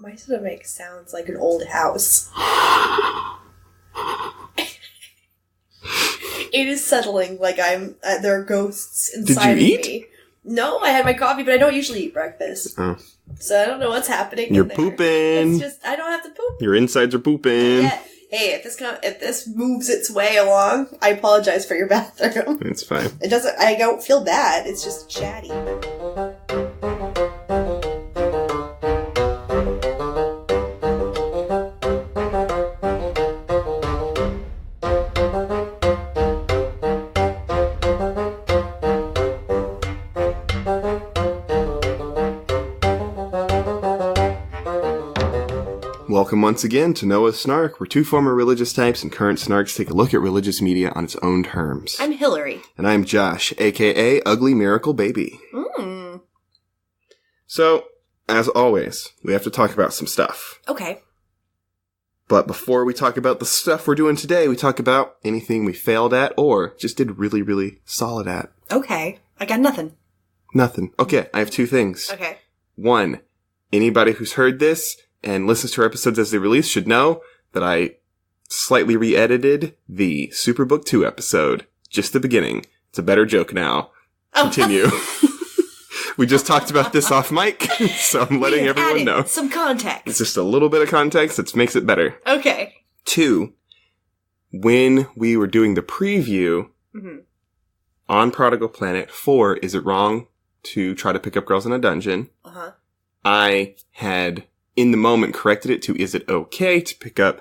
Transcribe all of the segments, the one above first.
My stomach sounds like an old house. It is settling like there are ghosts inside of me. Did you eat? No, I had my coffee, but I don't usually eat breakfast. Oh. So I don't know what's happening. You're pooping. It's just, I don't have to poop. Your insides are pooping. Yeah. Hey, if this moves its way along, I apologize for your bathroom. It's fine. I don't feel bad. It's just chatty. Welcome once again to Noah's Snark, where two former religious types and current snarks take a look at religious media on its own terms. I'm Hillary. And I'm Josh, a.k.a. Ugly Miracle Baby. So, as always, we have to talk about some stuff. Okay. But before we talk about the stuff we're doing today, we talk about anything we failed at or just did really, really solid at. Okay. I got nothing. Nothing. Okay, I have two things. Okay. One, anybody who's heard this and listens to our episodes as they release should know that I slightly re-edited the Superbook 2 episode. Just the beginning. It's a better joke now. Continue. We just talked about this off mic, so I'm letting everyone know. Some context. It's just a little bit of context that makes it better. Okay. 2, when we were doing the preview on Prodigal Planet 4, Is It Wrong to Try to Pick Up Girls in a Dungeon? I had in the moment corrected it to, is it okay to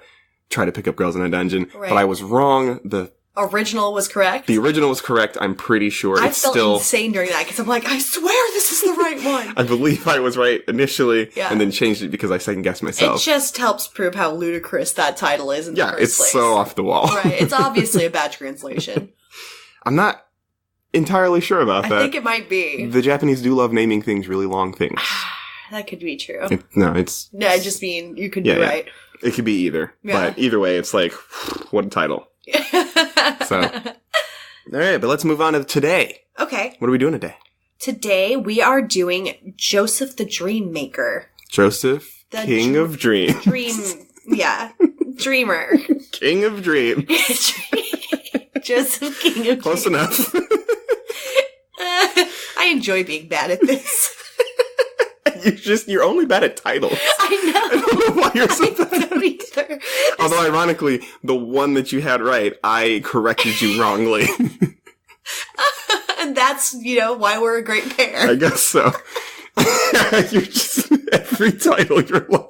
try to pick up girls in a dungeon? Right. But I was wrong. The original was correct? The original was correct, I'm pretty sure. I felt insane during that, because I'm like, I swear this is the right one. I believe I was right initially, and then changed it because I second-guessed myself. It just helps prove how ludicrous that title is in the first place. Yeah, it's so off the wall. Right, it's obviously a bad translation. I'm not entirely sure about that. I think it might be. The Japanese do love naming things really long things. That could be true. I just mean you could be right. It could be either. Yeah. But either way, it's like, what a title. So, all right, but let's move on to today. Okay. What are we doing today? Today, we are doing Joseph the Dream Maker. Joseph, the King of Dreams. Dreamer. King of Dreams. Joseph, King of Close Dreams. Enough. I enjoy being bad at this. You're only bad at titles. I know. I don't know why you're so bad at it. Although, ironically, the one that you had right, I corrected you wrongly. And that's, why we're a great pair. I guess so. You're just, every title you're like...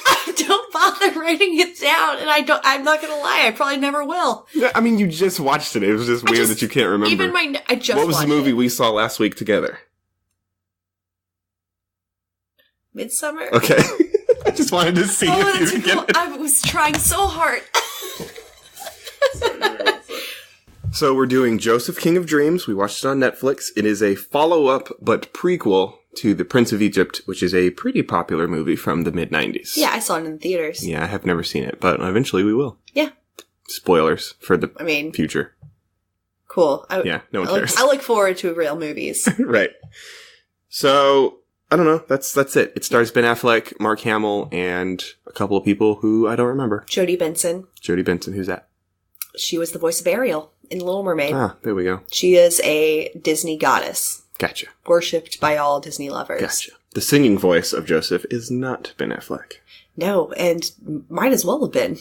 I don't bother writing it down, and I'm not gonna lie, I probably never will. I mean, you just watched it. It was just weird that you can't remember. What was the movie we saw last week together? Midsummer? Okay. I just wanted to see if you could get it. I was trying so hard. So we're doing Joseph, King of Dreams. We watched it on Netflix. It is a follow-up, but prequel to The Prince of Egypt, which is a pretty popular movie from the mid-90s. Yeah, I saw it in the theaters. Yeah, I have never seen it, but eventually we will. Yeah. Spoilers for the future. Cool. No one cares. I look forward to real movies. Right. So... I don't know. That's it. It stars Ben Affleck, Mark Hamill, and a couple of people who I don't remember. Jodie Benson. Who's that? She was the voice of Ariel in Little Mermaid. Ah, there we go. She is a Disney goddess. Gotcha. Worshipped by all Disney lovers. Gotcha. The singing voice of Joseph is not Ben Affleck. No, and might as well have been.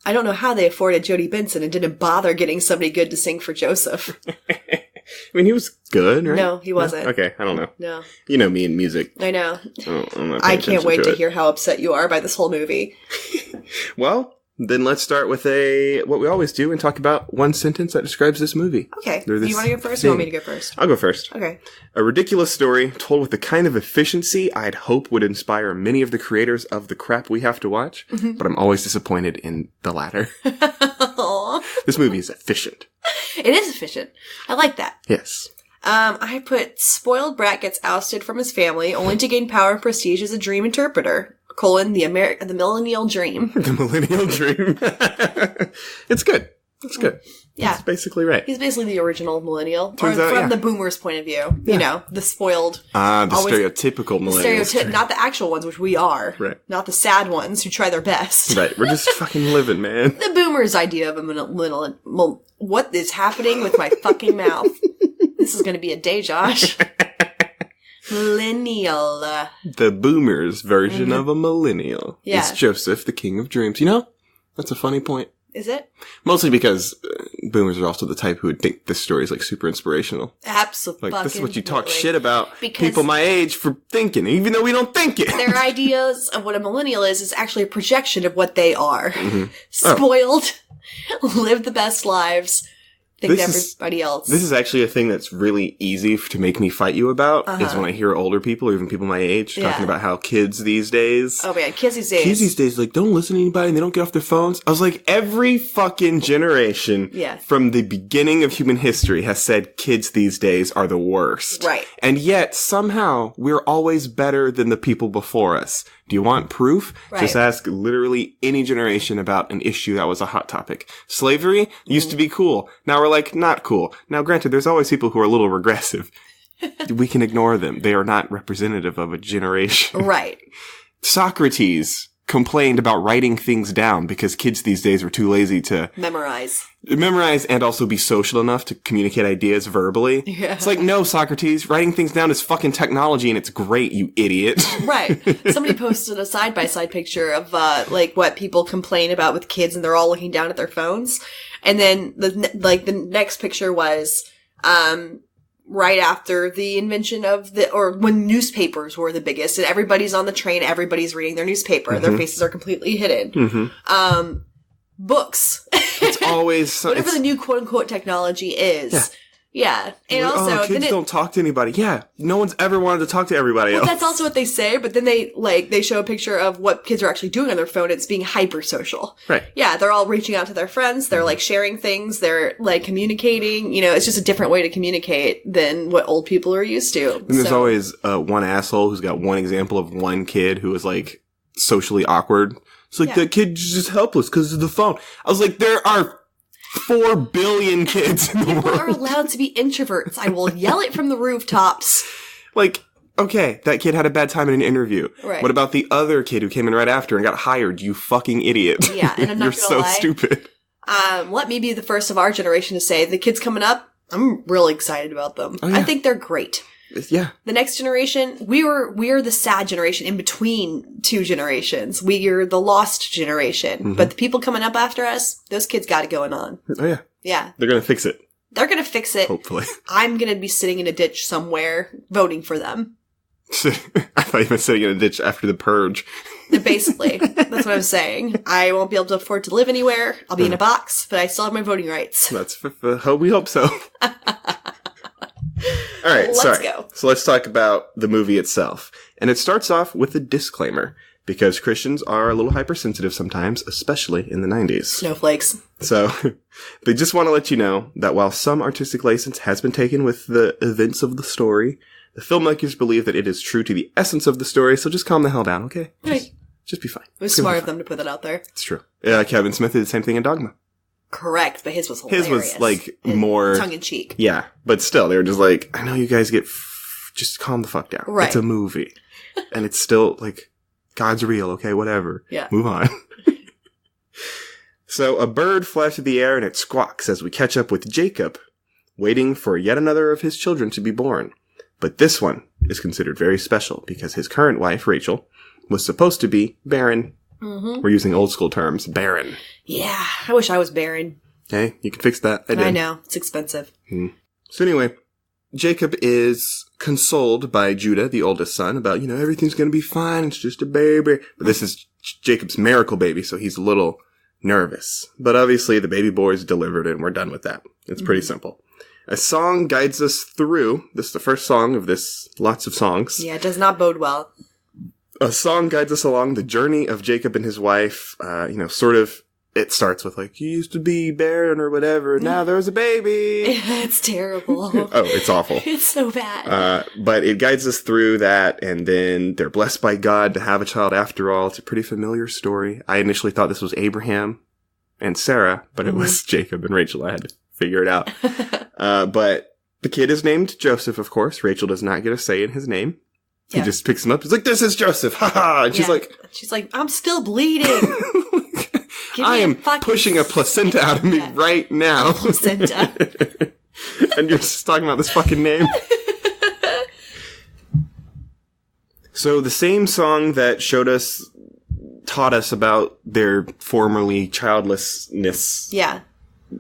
I don't know how they afforded Jodie Benson and didn't bother getting somebody good to sing for Joseph. I mean, he was good, right? No, he wasn't. No? Okay, I don't know. No. You know me and music. I know. I can't wait to hear how upset you are by this whole movie. Well, then let's start with what we always do and talk about one sentence that describes this movie. Okay. Do you want to go first or you want me to go first? I'll go first. Okay. A ridiculous story told with the kind of efficiency I'd hope would inspire many of the creators of the crap we have to watch, but I'm always disappointed in the latter. This movie is efficient. It is efficient. I like that. Yes. I put spoiled brat gets ousted from his family only to gain power and prestige as a dream interpreter. The millennial dream. The millennial dream. It's good. That's good. Yeah. That's basically right. He's basically the original millennial. Turns out, from the boomers' point of view. You know, the spoiled. The stereotypical millennials. Not the actual ones, which we are. Right. Not the sad ones who try their best. Right. We're just fucking living, man. The boomers' idea of a millennial. What is happening with my fucking mouth? This is going to be a day, Josh. Millennial. The boomers' version of a millennial. Yeah. It's Joseph, the king of dreams. You know, that's a funny point. Is it? Mostly because boomers are also the type who would think this story is like super inspirational. Absolutely. Like, this is what you talk shit about people my age for thinking, even though we don't think it. Their ideas of what a millennial is actually a projection of what they are. Spoiled, live the best lives, think everybody else. This is actually a thing that's really easy to make me fight you about, is when I hear older people, or even people my age, talking about how kids these days... Oh man, kids these days, like, don't listen to anybody and they don't get off their phones. I was like, every fucking generation from the beginning of human history has said kids these days are the worst. Right. And yet, somehow, we're always better than the people before us. Do you want proof? Right. Just ask literally any generation about an issue that was a hot topic. Slavery used to be cool. Now we're like, not cool. Now, granted, there's always people who are a little regressive. We can ignore them. They are not representative of a generation. Right. Socrates complained about writing things down because kids these days were too lazy to memorize and also be social enough to communicate ideas verbally. Yeah. It's like, no, Socrates, writing things down is fucking technology and it's great, you idiot. Right. Somebody posted a side-by-side picture of, like, what people complain about with kids and they're all looking down at their phones. And then, the next picture was, right after the invention of or when newspapers were the biggest and everybody's on the train, everybody's reading their newspaper. Their faces are completely hidden. Books. It's always... Whatever the new quote-unquote technology is. Yeah. And like, also... kids don't talk to anybody. Yeah. No one's ever wanted to talk to everybody else. That's also what they say, but then they show a picture of what kids are actually doing on their phone. It's being hyper-social. Right. Yeah, they're all reaching out to their friends. They're, like, sharing things. They're, like, communicating. You know, it's just a different way to communicate than what old people are used to. And there's always one asshole who's got one example of one kid who is, like, socially awkward. It's like, that kid's just helpless because of the phone. I was like, there are 4 billion kids in the world. People are allowed to be introverts. I will yell it from the rooftops. Like, okay, that kid had a bad time in an interview. Right. What about the other kid who came in right after and got hired? You fucking idiot. Yeah, and I'm not You're so lie. stupid. Let me be the first of our generation to say, the kids coming up, I'm really excited about them. Oh, yeah. I think they're great. Yeah. The next generation, we are the sad generation in between two generations. We are the lost generation. But the people coming up after us, those kids got it going on. Oh, yeah. Yeah. They're going to fix it. They're going to fix it. Hopefully. I'm going to be sitting in a ditch somewhere voting for them. I thought you meant sitting in a ditch after the purge. Basically. That's what I'm saying. I won't be able to afford to live anywhere. I'll be in a box, but I still have my voting rights. We hope so. All right, let's go. So let's talk about the movie itself. And it starts off with a disclaimer, because Christians are a little hypersensitive sometimes, especially in the 90s. Snowflakes. So they just want to let you know that while some artistic license has been taken with the events of the story, the filmmakers believe that it is true to the essence of the story, so just calm the hell down, okay? Just be fine. It was smart of them to put that out there. It's true. Kevin Smith did the same thing in Dogma. Correct, but his was hilarious. His was, like, more... tongue-in-cheek. Yeah, but still, they were just like, I know you guys get... just calm the fuck down. Right. It's a movie. And it's still, like, God's real, okay, whatever. Yeah. Move on. So, a bird flies through the air and it squawks as we catch up with Jacob, waiting for yet another of his children to be born. But this one is considered very special because his current wife, Rachel, was supposed to be barren. We're using old school terms. Barren. Yeah, I wish I was barren. Hey, you can fix that. I know. It's expensive. So anyway, Jacob is consoled by Judah, the oldest son, about, everything's going to be fine. It's just a baby. But this is Jacob's miracle baby, so he's a little nervous. But obviously the baby boy is delivered and we're done with that. It's pretty simple. A song guides us through. This is the first song of this. Lots of songs. Yeah, it does not bode well. A song guides us along the journey of Jacob and his wife. Sort of, it starts with like, you used to be barren or whatever. Now there's a baby. It's terrible. Oh, it's awful. It's so bad. But it guides us through that. And then they're blessed by God to have a child after all. It's a pretty familiar story. I initially thought this was Abraham and Sarah, but it was Jacob and Rachel. I had to figure it out. But the kid is named Joseph, of course. Rachel does not get a say in his name. He just picks him up. He's like, "This is Joseph." Ha ha. And she's like, "I'm still bleeding. I am pushing a placenta out of me right now." Placenta. And you're just talking about this fucking name. So the same song that taught us about their formerly childlessness. Yeah.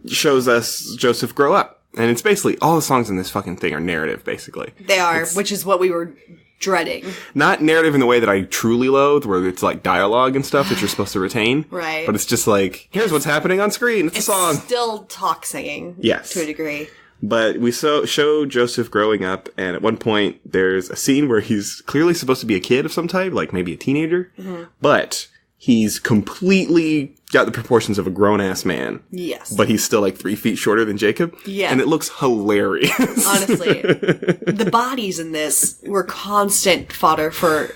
Shows us Joseph grow up. And it's basically, all the songs in this fucking thing are narrative, basically. They are, which is what we were dreading. Not narrative in the way that I truly loathe, where it's like dialogue and stuff that you're supposed to retain. Right. But it's just like, here's what's happening on screen. It's a song. Still talk singing. Yes. To a degree. But we show Joseph growing up, and at one point, there's a scene where he's clearly supposed to be a kid of some type, like maybe a teenager. Mm-hmm. But he's completely got the proportions of a grown-ass man. Yes. But he's still like 3 feet shorter than Jacob. Yeah. And it looks hilarious. Honestly. The bodies in this were constant fodder for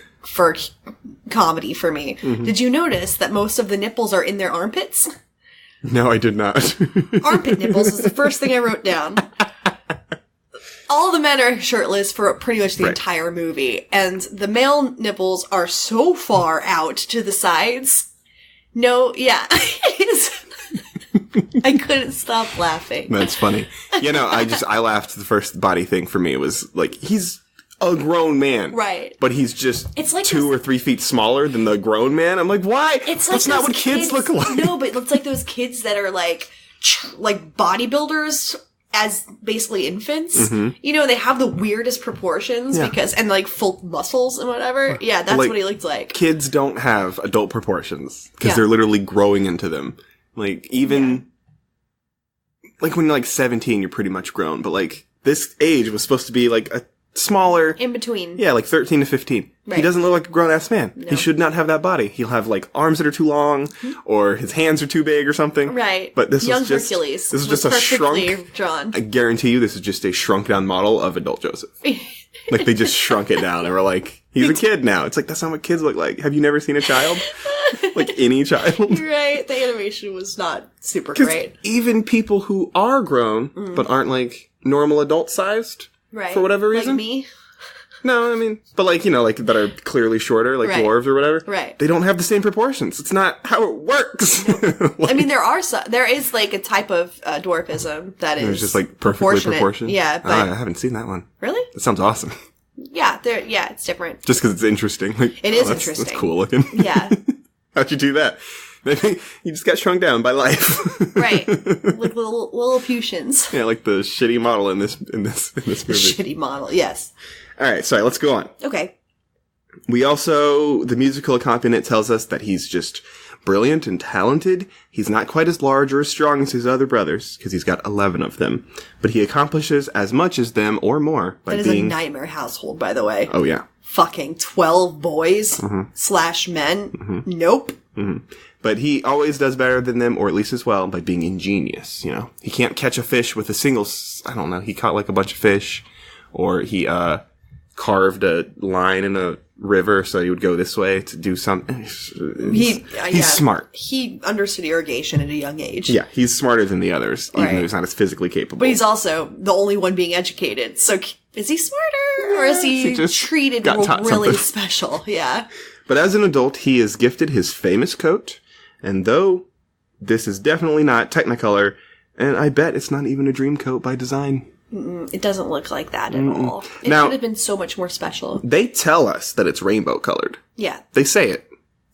comedy for me. Mm-hmm. Did you notice that most of the nipples are in their armpits? No, I did not. Armpit nipples is the first thing I wrote down. All the men are shirtless for pretty much the entire movie, and the male nipples are so far out to the sides. No, yeah. I couldn't stop laughing. That's funny. I laughed. The first body thing for me was like, he's a grown man. Right. But he's just it's like 2 or 3 feet smaller than the grown man. I'm like, why? It's like that's not what kids look like. No, but it's like those kids that are like bodybuilders as basically infants. Mm-hmm. They have the weirdest proportions and like full muscles and whatever. Yeah, that's what he looked like. Kids don't have adult proportions because they're literally growing into them. Like even like when you're like 17, you're pretty much grown. But like this age was supposed to be like a smaller in between. Yeah, like 13 to 15. Right. He doesn't look like a grown-ass man. No. He should not have that body. He'll have like arms that are too long or his hands are too big or something. Right. But this Young was just Hercules. This is just a shrunk drawn. I guarantee you this is just a shrunk down model of adult Joseph. Like they just shrunk it down and were like, he's a kid now. It's like, that's not what kids look like. Have you never seen a child? Like any child? Right. The animation was not super great. Even people who are grown but aren't like normal adult sized for whatever reason. Like me? No, I mean, but like, like that are clearly shorter, like dwarves or whatever. Right. They don't have the same proportions. It's not how it works. I mean, there is like a type of dwarfism that is just like perfectly proportioned. Yeah, but I haven't seen that one. Really? That sounds awesome. Yeah, it's different. Just because it's interesting. Like, it is interesting. That's cool looking. Yeah. How'd you do that? Maybe you just got shrunk down by life. Right. Like little Putians. Yeah, like the shitty model in this movie. Shitty model, yes. All right, sorry, let's go on. Okay. The musical accompaniment tells us that he's just brilliant and talented. He's not quite as large or as strong as his other brothers, because he's got 11 of them. But he accomplishes as much as them or more by being... That is a nightmare household, by the way. Oh, yeah. Fucking 12 boys / men. Mm-hmm. Nope. Mm-hmm. But he always does better than them, or at least as well, by being ingenious, He can't catch a fish with a single... I don't know, he caught like a bunch of fish, or he, carved a line in a river so he would go this way to do something. He's smart. He understood irrigation at a young age. Yeah, he's smarter than the others, even though he's not as physically capable. But he's also the only one being educated. So is he smarter? Or is he just treated really special? Yeah. But as an adult, he is gifted his famous coat. And though this is definitely not Technicolor, and I bet it's not even a dream coat by design. It doesn't look like that at all. It could have been so much more special. They tell us that it's rainbow colored. Yeah. They say it.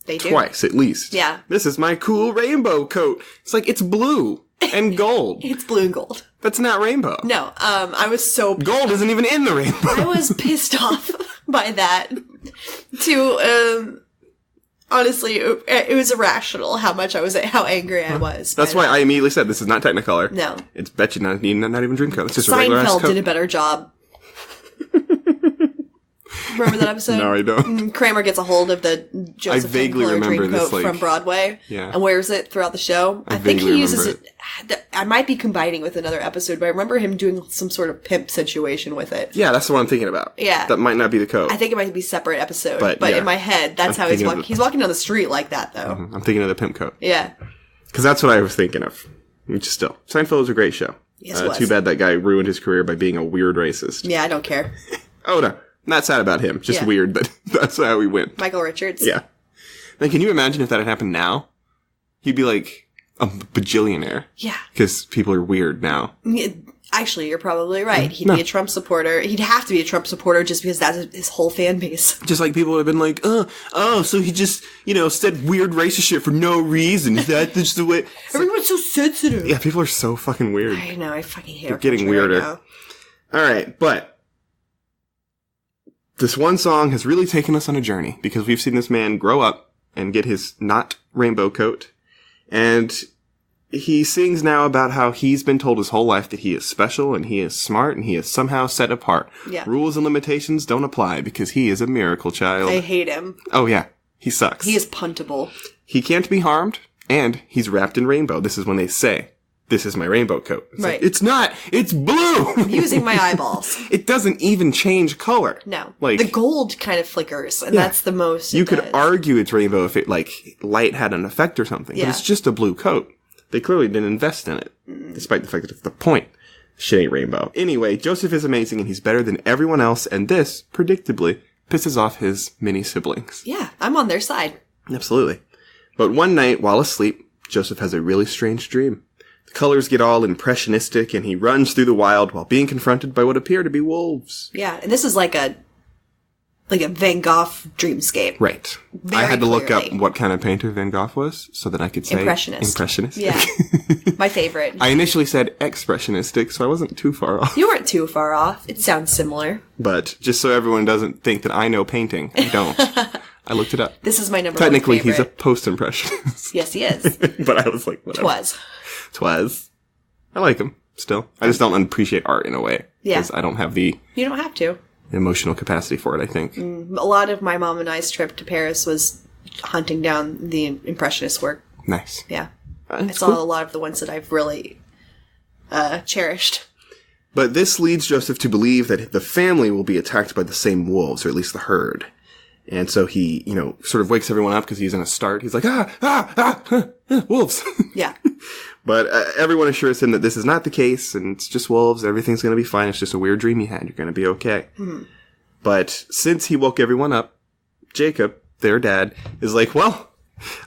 They do. Twice, at least. Yeah. This is my cool rainbow coat. It's like, it's blue and gold. It's blue and gold. That's not rainbow. No, I was so... Gold isn't even in the rainbow. I was pissed off by that. Honestly, it was irrational how angry I was. That's why I immediately said this is not Technicolor. No. It's bet you not even Dreamcoat. It's just a regular ass coat. Seinfeld did a better job. Remember that episode? No, I don't. Kramer gets a hold of the Joseph I vaguely remember this, from Broadway and wears it throughout the show. I think he uses it. I might be combining with another episode, but I remember him doing some sort of pimp situation with it. Yeah, that's the one I'm thinking about. Yeah. That might not be the coat. I think it might be a separate episode, but in my head, that's how he's walking. He's walking down the street like that, though. I'm thinking of the pimp coat. Yeah. Because that's what I was thinking of. Which still, Seinfeld was a great show. Yes, it was. Too bad that guy ruined his career by being a weird racist. Yeah, I don't care. Oh, no. Not sad about him. Just weird, but that's how he went. Michael Richards. Yeah. Then can you imagine if that had happened now? He'd be like a bajillionaire. Yeah. Because people are weird now. Actually, you're probably right. He'd be a Trump supporter. He'd have to be a Trump supporter just because that's his whole fan base. Just like people would have been like, so he just, said weird racist shit for no reason. Is that just the way? Everyone's so sensitive. Yeah, people are so fucking weird. I know, I fucking hate They're getting weirder. Right now. All right, but this one song has really taken us on a journey because we've seen this man grow up and get his not rainbow coat. And he sings now about how he's been told his whole life that he is special and he is smart and he is somehow set apart. Yeah. Rules and limitations don't apply because he is a miracle child. I hate him. Oh, yeah. He sucks. He is puntable. He can't be harmed, and he's wrapped in rainbow. This is when they say, this is my rainbow coat. It's right. Like, it's not. It's blue. I'm using my eyeballs. It doesn't even change color. No. Like, the gold kind of flickers, and that's the most you could argue it's rainbow if it, light had an effect or something. Yeah. But it's just a blue coat. They clearly didn't invest in it, despite the fact that it's the point. Shit ain't rainbow. Anyway, Joseph is amazing, and he's better than everyone else, and this, predictably, pisses off his mini siblings. Yeah, I'm on their side. Absolutely. But one night, while asleep, Joseph has a really strange dream. The colors get all impressionistic, and he runs through the wild while being confronted by what appear to be wolves. Yeah, and this is like a Van Gogh dreamscape. Right. Very I had to look up clearly. what kind of painter Van Gogh was so that I could say impressionist. Yeah. My favorite. I initially said expressionistic, so I wasn't too far off. You weren't too far off. It sounds similar. But just so everyone doesn't think that I know painting, I don't. I looked it up. This is my number Technically, one favorite. he's a post-impressionist. Yes, he is. But I was like, whatever. Twas. I like him, still. I just don't appreciate art in a way. Yeah. Because I don't have the You don't have to. emotional capacity for it, I think. A lot of my mom and I's trip to Paris was hunting down the impressionist work. Nice. Yeah. That's I saw cool. a lot of the ones that I've really cherished. But this leads Joseph to believe that the family will be attacked by the same wolves, or at least the herd. And so he, sort of wakes everyone up because he's in a start. He's like, wolves. Yeah. But everyone assures him that this is not the case, and it's just wolves. Everything's going to be fine. It's just a weird dream you had. You're going to be okay. Mm-hmm. But since he woke everyone up, Jacob, their dad, is like, well,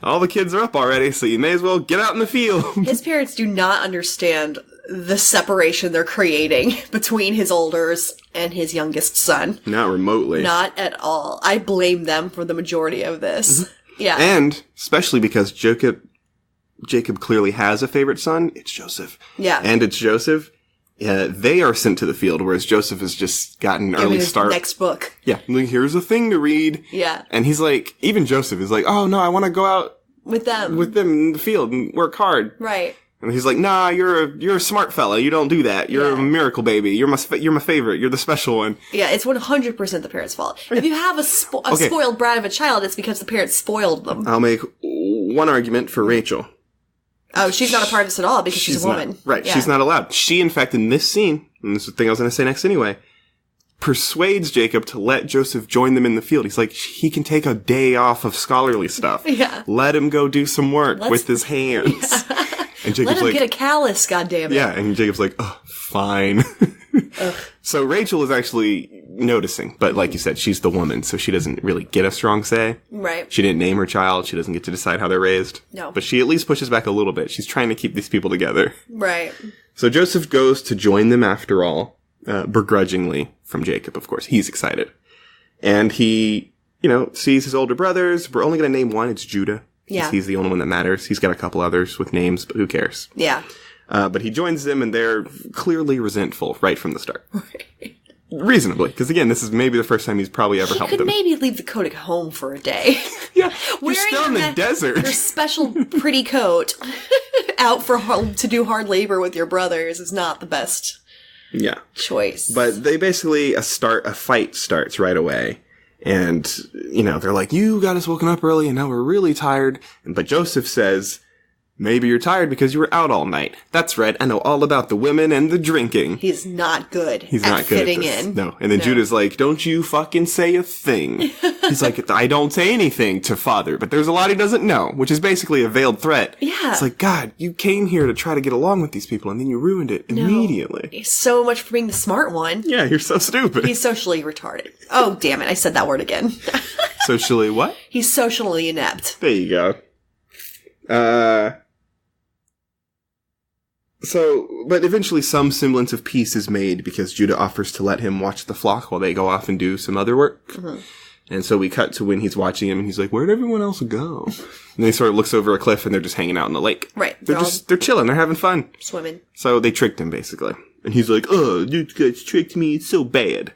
all the kids are up already, so you may as well get out in the field. His parents do not understand the separation they're creating between his olders and his youngest son. Not remotely. Not at all. I blame them for the majority of this. Mm-hmm. Yeah. And especially because Jacob clearly has a favorite son. It's Joseph. Yeah. And it's Joseph. They are sent to the field, whereas Joseph has just gotten an early start. Next book. Yeah. Like, here's a thing to read. Yeah. And he's like, even Joseph is like, oh no, I want to go out with them in the field and work hard. Right. And he's like, nah, you're a smart fella. You don't do that. You're a miracle baby. You're my favorite. You're the special one. Yeah, it's 100% the parents' fault. If you have a spoiled brat of a child, it's because the parents spoiled them. I'll make one argument for Rachel. Oh, she's not a part of this at all because she's a woman. Not, right, yeah. She's not allowed. She, in fact, in this scene, and this is the thing I was going to say next anyway, persuades Jacob to let Joseph join them in the field. He's like, he can take a day off of scholarly stuff. Yeah. Let him go do some work with his hands. Yeah. And Jacob's let him get a callus, goddammit. Yeah, and Jacob's like, oh, fine. So Rachel is actually noticing, but like you said, she's the woman, so she doesn't really get a strong say. Right. She didn't name her child. She doesn't get to decide how they're raised. No. But she at least pushes back a little bit. She's trying to keep these people together. Right. So Joseph goes to join them after all, begrudgingly from Jacob, of course. He's excited. And he, sees his older brothers. We're only going to name one. It's Judah. Yeah. He's the only one that matters. He's got a couple others with names, but who cares? Yeah. But he joins them, and they're clearly resentful right from the start. Reasonably, because again, this is maybe the first time he's probably ever helped them. Could maybe leave the coat at home for a day. Yeah, you're still in the desert. Your special pretty coat out to do hard labor with your brothers is not the best choice. But they basically, a fight starts right away. And, they're like, you got us woken up early and now we're really tired. But Joseph says, Maybe you're tired because you were out all night. That's right. I know all about the women and the drinking. He's not good. He's not good fitting at this. in. No. And then Judah's like, don't you fucking say a thing. He's like, I don't say anything to father, but there's a lot he doesn't know, which is basically a veiled threat. Yeah. It's like, God, you came here to try to get along with these people and then you ruined it immediately. He's so much for being the smart one. Yeah, you're so stupid. He's socially retarded. Oh, damn it. I said that word again. Socially what? He's socially inept. There you go. But eventually some semblance of peace is made because Judah offers to let him watch the flock while they go off and do some other work. Mm-hmm. And so we cut to when he's watching him and he's like, where'd everyone else go? And then he sort of looks over a cliff and they're just hanging out in the lake. Right. They're chilling. They're having fun. Swimming. So they tricked him basically. And he's like, oh, you guys tricked me. It's so bad.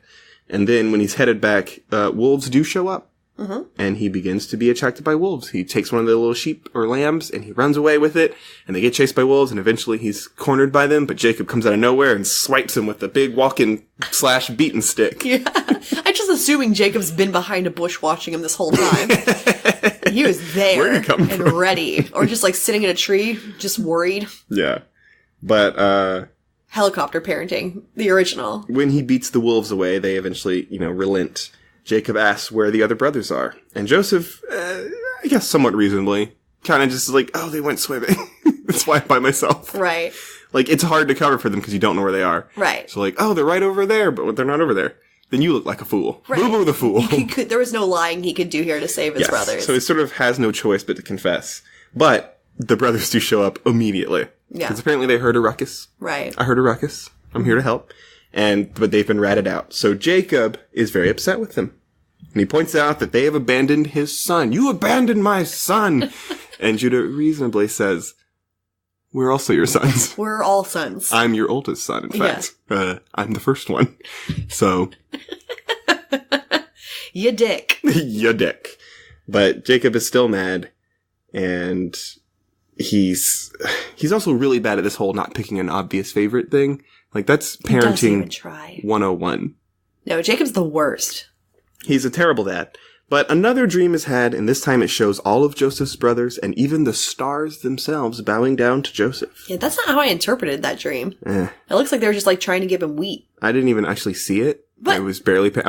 And then when he's headed back, wolves do show up. Mm-hmm. And he begins to be attracted by wolves. He takes one of the little sheep or lambs and he runs away with it. And they get chased by wolves and eventually he's cornered by them. But Jacob comes out of nowhere and swipes him with a big walking / beaten stick. Yeah. I'm just assuming Jacob's been behind a bush watching him this whole time. He was there and ready. Or just like sitting in a tree, just worried. Yeah. But, helicopter parenting, the original. When he beats the wolves away, they eventually, relent. Jacob asks where the other brothers are. And Joseph, I guess somewhat reasonably, kind of just like, oh, they went swimming. That's why I'm by myself. Right. Like, it's hard to cover for them because you don't know where they are. Right. So like, oh, they're right over there, but they're not over there. Then you look like a fool. Right. Boo-boo the fool. There was no lying he could do here to save his brothers. So he sort of has no choice but to confess. But the brothers do show up immediately. Yeah. Because apparently they heard a ruckus. Right. I heard a ruckus. I'm here to help. But they've been ratted out. So Jacob is very upset with them. And he points out that they have abandoned his son. You abandoned my son! And Judah reasonably says, we're also your sons. We're all sons. I'm your oldest son, in fact. Yeah. I'm the first one. So. You dick. You dick. But Jacob is still mad. And he's also really bad at this whole not picking an obvious favorite thing. Like, that's parenting 101. No, Jacob's the worst. He's a terrible dad. But another dream is had, and this time it shows all of Joseph's brothers and even the stars themselves bowing down to Joseph. Yeah, that's not how I interpreted that dream. It looks like they were just like trying to give him wheat. I didn't even actually see it. But I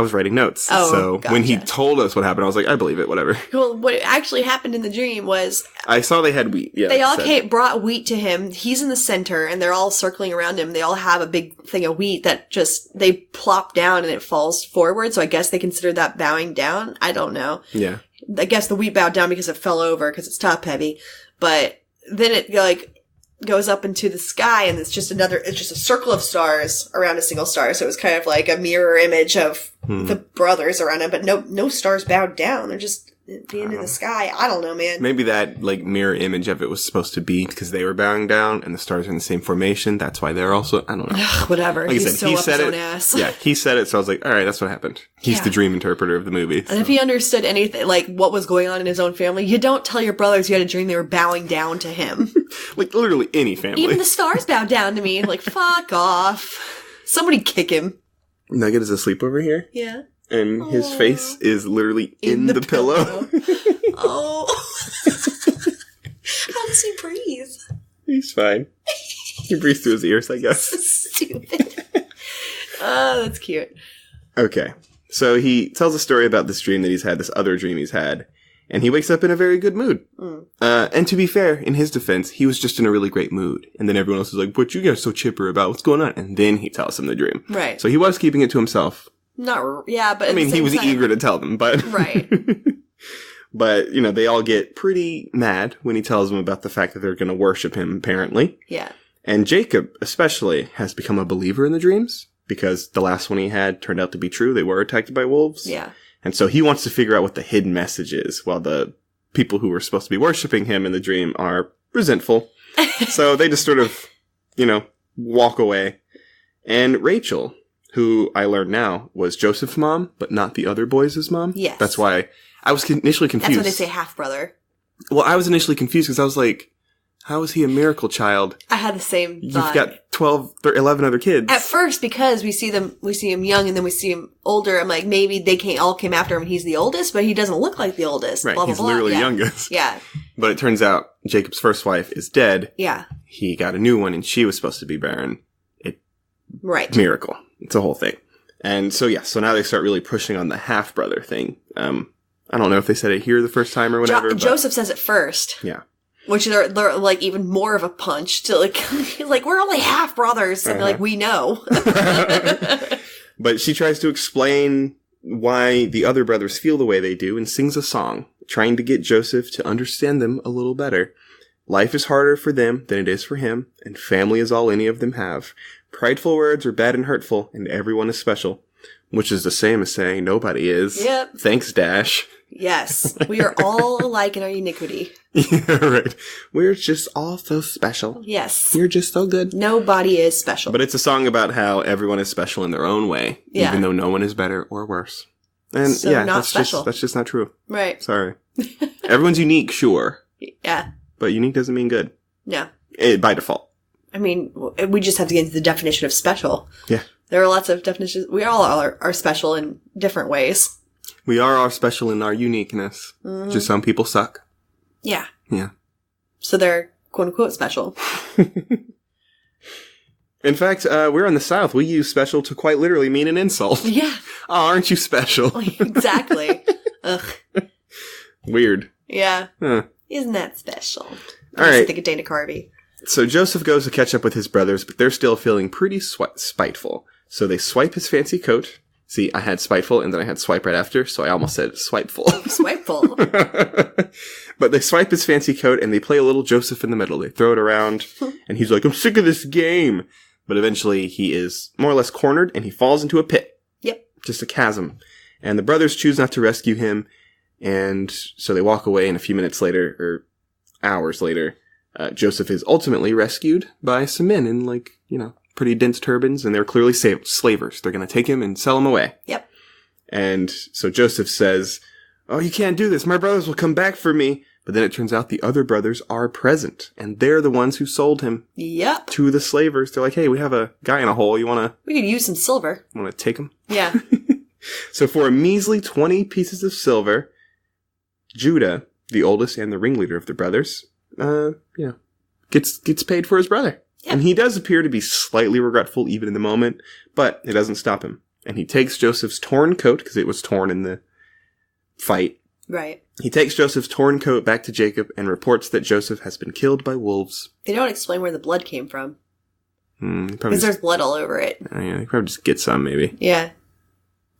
was writing notes. Oh, so gotcha. When he told us what happened, I was like, I believe it, whatever. Well, what actually happened in the dream was... I saw they had wheat, yeah. They all brought wheat to him. He's in the center, and they're all circling around him. They all have a big thing of wheat that they plop down and it falls forward, so I guess they consider that bowing down. I don't know. Yeah. I guess the wheat bowed down because it fell over, because it's top heavy. But then it, goes up into the sky, and it's just a circle of stars around a single star. So it was kind of like a mirror image of the brothers around him, but no stars bowed down. They're just being in the sky. I don't know, man. Maybe that mirror image of it was supposed to be because they were bowing down and the stars are in the same formation. That's why they're also, I don't know. Whatever. Like He's so up his own ass. Yeah, he said it, so I was like, all right, that's what happened. He's the dream interpreter of the movie. And if he understood anything, like what was going on in his own family, you don't tell your brothers you had a dream they were bowing down to him. Like literally any family. Even the stars bow down to me. Like, fuck off. Somebody kick him. Nugget is asleep over here. Yeah. And his face is literally in the pillow. Oh. How does he breathe? He's fine. He breathes through his ears, I guess. Stupid. Oh, that's cute. Okay. So he tells a story about this dream that he's had, this other dream he's had. And he wakes up in a very good mood. And to be fair, in his defense, he was just in a really great mood. And then everyone else is like, what you guys so chipper about? What's going on? And then he tells them the dream. Right. So he was keeping it to himself. But I mean, he was eager to tell them, but. Right. But, they all get pretty mad when he tells them about the fact that they're going to worship him, apparently. Yeah. And Jacob, especially, has become a believer in the dreams because the last one he had turned out to be true. They were attacked by wolves. Yeah. And so he wants to figure out what the hidden message is, while the people who were supposed to be worshiping him in the dream are resentful. So they just sort of, walk away. And Rachel, who I learned now was Joseph's mom, but not the other boys' mom. Yes. That's why I was initially confused. That's why they say half-brother. Well, I was initially confused because I was like, how is he a miracle child? I had the same thought. You've got 12 or 11 other kids. At first, because we see him young and then we see him older, I'm like, maybe they all came after him and he's the oldest, but he doesn't look like the oldest. Right, blah, blah, he's blah. literally youngest. Yeah. But it turns out Jacob's first wife is dead. Yeah. He got a new one, and she was supposed to be barren. Right. Miracle. It's a whole thing. And so, yeah, so now they start really pushing on the half-brother thing. I don't know if they said it here the first time or whatever. Joseph says it first. Yeah. Which they're like even more of a punch to like, he's like, we're only half brothers. And they're like, we know. But she tries to explain why the other brothers feel the way they do and sings a song, trying to get Joseph to understand them a little better. Life is harder for them than it is for him, and family is all any of them have. Prideful words are bad and hurtful, and everyone is special. Which is the same as saying nobody is. Yep. Thanks, Dash. Yes. We are all alike in our uniquity. Yeah, right. We're just all so special. Yes. You're just so good. Nobody is special. But it's a song about how everyone is special in their own way, even though no one is better or worse. And so yeah, not that's special. that's just not true. Right. Sorry. Everyone's unique, sure. Yeah. But unique doesn't mean good. No. By default. I mean, we just have to get into the definition of special. Yeah. There are lots of definitions. We all are special in different ways. We are all special in our uniqueness. Mm-hmm. Just some people suck. Yeah. Yeah. So they're quote-unquote special. In fact, we're in the South. We use special to quite literally mean an insult. Yeah. Oh, aren't you special? Exactly. Ugh. Weird. Yeah. Huh. Isn't that special? All right. I think of Dana Carvey. So Joseph goes to catch up with his brothers, but they're still feeling pretty spiteful. So they swipe his fancy coat. See, I had spiteful and then I had swipe right after, so I almost said swipeful. Swipeful. But they swipe his fancy coat and they play a little Joseph in the middle. They throw it around and he's like, I'm sick of this game. But eventually he is more or less cornered and he falls into a pit. Yep. Just a chasm. And the brothers choose not to rescue him. And so they walk away, and a few minutes later, or hours later, Joseph is ultimately rescued by some men in, like, you know, pretty dense turbans, and they're clearly slavers. They're going to take him and sell him away. Yep. And so Joseph says, oh, you can't do this. My brothers will come back for me. But then it turns out the other brothers are present, and they're the ones who sold him. Yep. To the slavers. They're like, hey, we have a guy in a hole. We could use some silver. Want to take him? Yeah. So for a measly 20 pieces of silver, Judah, the oldest and the ringleader of the brothers, gets paid for his brother. Yep. And he does appear to be slightly regretful even in the moment, but it doesn't stop him. And he takes Joseph's torn coat, because it was torn in the fight. Right. He takes Joseph's torn coat back to Jacob and reports that Joseph has been killed by wolves. They don't explain where the blood came from. Because there's blood all over it. Yeah, they probably just get some, maybe. Yeah.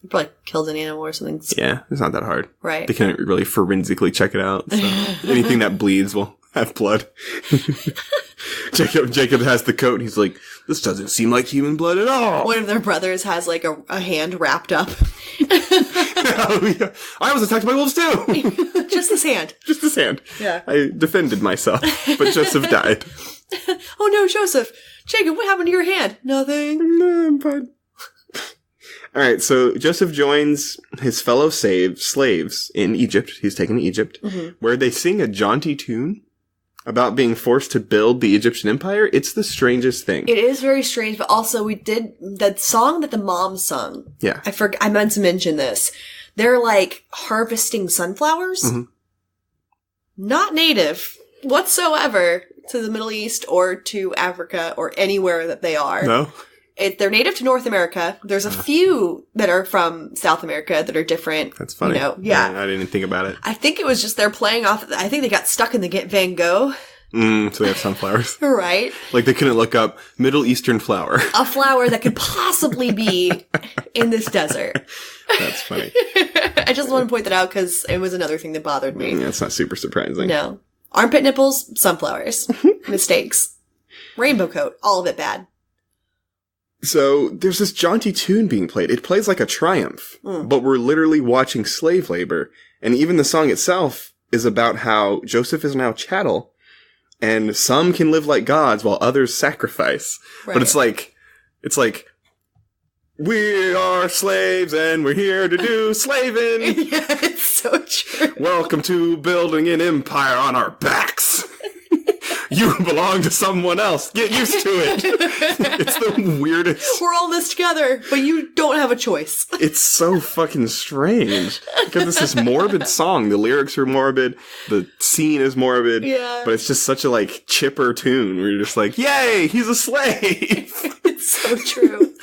They probably killed an animal or something. Yeah, it's not that hard. Right. They can't really forensically check it out. So anything that bleeds will have blood. Jacob has the coat and he's like, this doesn't seem like human blood at all. One of their brothers has like a hand wrapped up. Oh, yeah. I was attacked by wolves too. Just this hand. Just this hand. Yeah. I defended myself, but Joseph died. Oh no, Joseph. Jacob, what happened to your hand? Nothing. No, I'm fine. Alright, so Joseph joins his fellow slaves in Egypt. He's taken to Egypt, where they sing a jaunty tune about being forced to build the Egyptian empire. It's the strangest thing. It is very strange, but also we did that song that the mom sung. Yeah. I meant to mention this. They're like harvesting sunflowers. Mm-hmm. Not native whatsoever to the Middle East or to Africa or anywhere that they are. No? They're native to North America. There's a few that are from South America that are different. That's funny. You know, yeah. I didn't think about it. I think it was just they're playing off. I think they got stuck in the Van Gogh. So they have sunflowers. Right. Like they couldn't look up Middle Eastern flower. A flower that could possibly be in this desert. That's funny. I just want to point that out because it was another thing that bothered me. Yeah, it's not super surprising. No. Armpit nipples, sunflowers. Mistakes. Rainbow coat, all of it bad. So, there's this jaunty tune being played. It plays like a triumph, but we're literally watching slave labor. And even the song itself is about how Joseph is now chattel, and some can live like gods while others sacrifice. Right. But it's like, we are slaves and we're here to do slaving. Yeah, it's so true. Welcome to building an empire on our backs. You belong to someone else. Get used to it. It's the weirdest. We're all in this together, but you don't have a choice. It's so fucking strange. Because it's this morbid song. The lyrics are morbid. The scene is morbid. Yeah. But it's just such a, like, chipper tune where you're just like, yay, he's a slave. It's so true.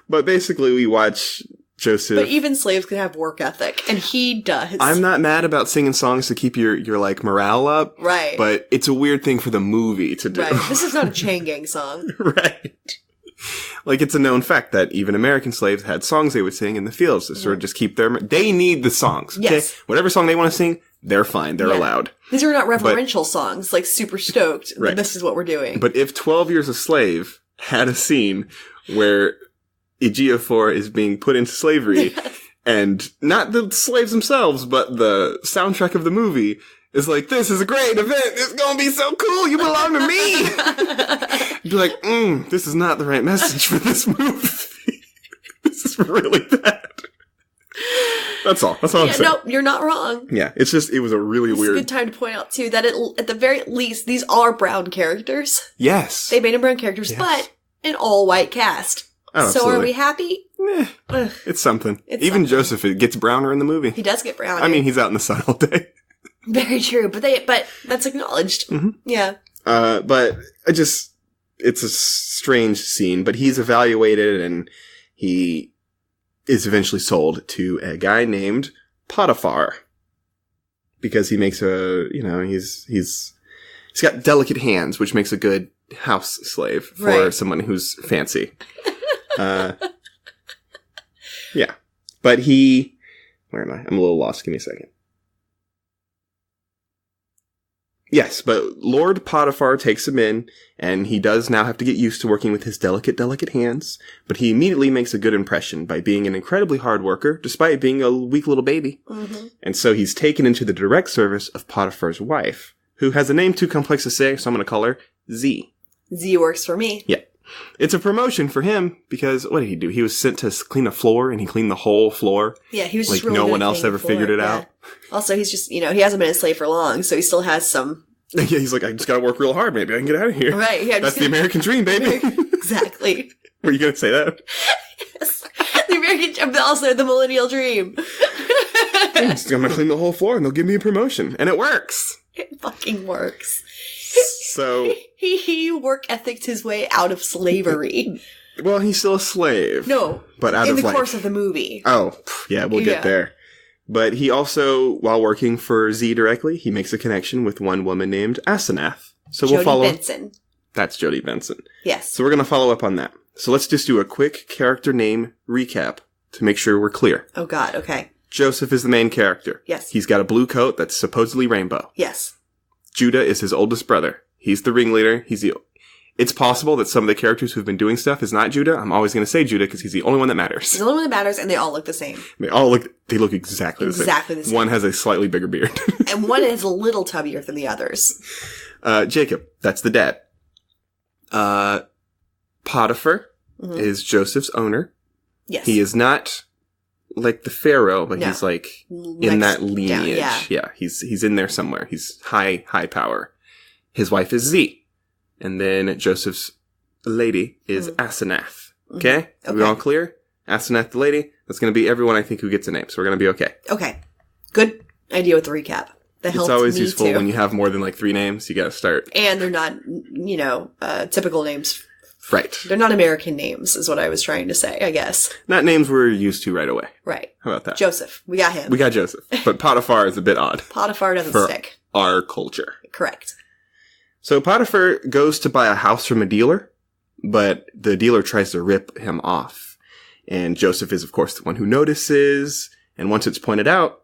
But basically we watch Joseph. But even slaves can have work ethic, and he does. I'm not mad about singing songs to keep your like morale up. Right. But it's a weird thing for the movie to do. Right. This is not a chain gang song. Right. Like, it's a known fact that even American slaves had songs they would sing in the fields to sort of just keep they need the songs. Okay? Yes. Whatever song they want to sing, they're fine. They're allowed. These are not reverential songs, like super stoked. Right. This is what we're doing. But if 12 Years a Slave had a scene where Ejiofor is being put into slavery, and not the slaves themselves, but the soundtrack of the movie is like, this is a great event, it's gonna be so cool, you belong to me! You'd be like, this is not the right message for this movie. This is really bad. That's all I'm saying. No, you're not wrong. Yeah, it's just, it was a really weird... It's a good time to point out, too, that at the very least, these are brown characters. Yes. They made them brown characters, but an all-white cast. Oh, so are we happy? It's something. It's Even something. Joseph, it gets browner in the movie. He does get brown. I mean, he's out in the sun all day. Very true, but that's acknowledged. Mm-hmm. Yeah. But it's a strange scene, but he's evaluated and he is eventually sold to a guy named Potiphar. Because he makes he's got delicate hands, which makes a good house slave for someone who's fancy. Yeah. But where am I? I'm a little lost. Give me a second. Yes, but Lord Potiphar takes him in, and he does now have to get used to working with his delicate hands, but he immediately makes a good impression by being an incredibly hard worker, despite being a weak little baby. Mm-hmm. And so he's taken into the direct service of Potiphar's wife, who has a name too complex to say, so I'm going to call her Z. Z works for me. Yeah. It's a promotion for him, because what did he do? He was sent to clean a floor, and he cleaned the whole floor. Yeah, he was like just really no good one at else ever figured it out. Also, he's just, he hasn't been a slave for long, so he still has some... Yeah, he's like, I just gotta work real hard, maybe I can get out of here. Right, yeah. That's the American dream, baby. Exactly. Were you gonna say that? Yes. The American dream, but also the millennial dream. I'm just gonna clean the whole floor, and they'll give me a promotion. And it works. It fucking works. So... He work ethics his way out of slavery. Well, he's still a slave. No. But out in of the course of the movie. Oh, yeah, we'll get there. But he also, while working for Z directly, he makes a connection with one woman named Asenath. So we'll follow... Benson. That's Jodie Benson. Yes. So we're going to follow up on that. So let's just do a quick character name recap to make sure we're clear. Oh, God, okay. Joseph is the main character. Yes. He's got a blue coat that's supposedly rainbow. Yes. Judah is his oldest brother. He's the ringleader. It's possible that some of the characters who've been doing stuff is not Judah. I'm always going to say Judah because he's the only one that matters. He's the only one that matters, and they all look the same. They look exactly the same. Exactly the same. One has a slightly bigger beard. And one is a little tubbier than the others. Jacob, that's the dad. Potiphar is Joseph's owner. Yes. He is not like the Pharaoh, but he's like in that lineage. Yeah, he's in there somewhere. He's high power. His wife is Z. And then Joseph's lady is Asenath. Okay? Are we all clear? Asenath the lady. That's going to be everyone, I think, who gets a name. So we're going to be okay. Okay. Good idea with the recap. That it's always useful when you have more than like 3 names. You got to start. And they're not, typical names. Right. They're not American names, is what I was trying to say, I guess. Not names we're used to right away. Right. How about that? Joseph. We got him. We got Joseph. But Potiphar is a bit odd. Potiphar doesn't stick. Our culture. Correct. So Potiphar goes to buy a house from a dealer, but the dealer tries to rip him off. And Joseph is, of course, the one who notices. And once it's pointed out,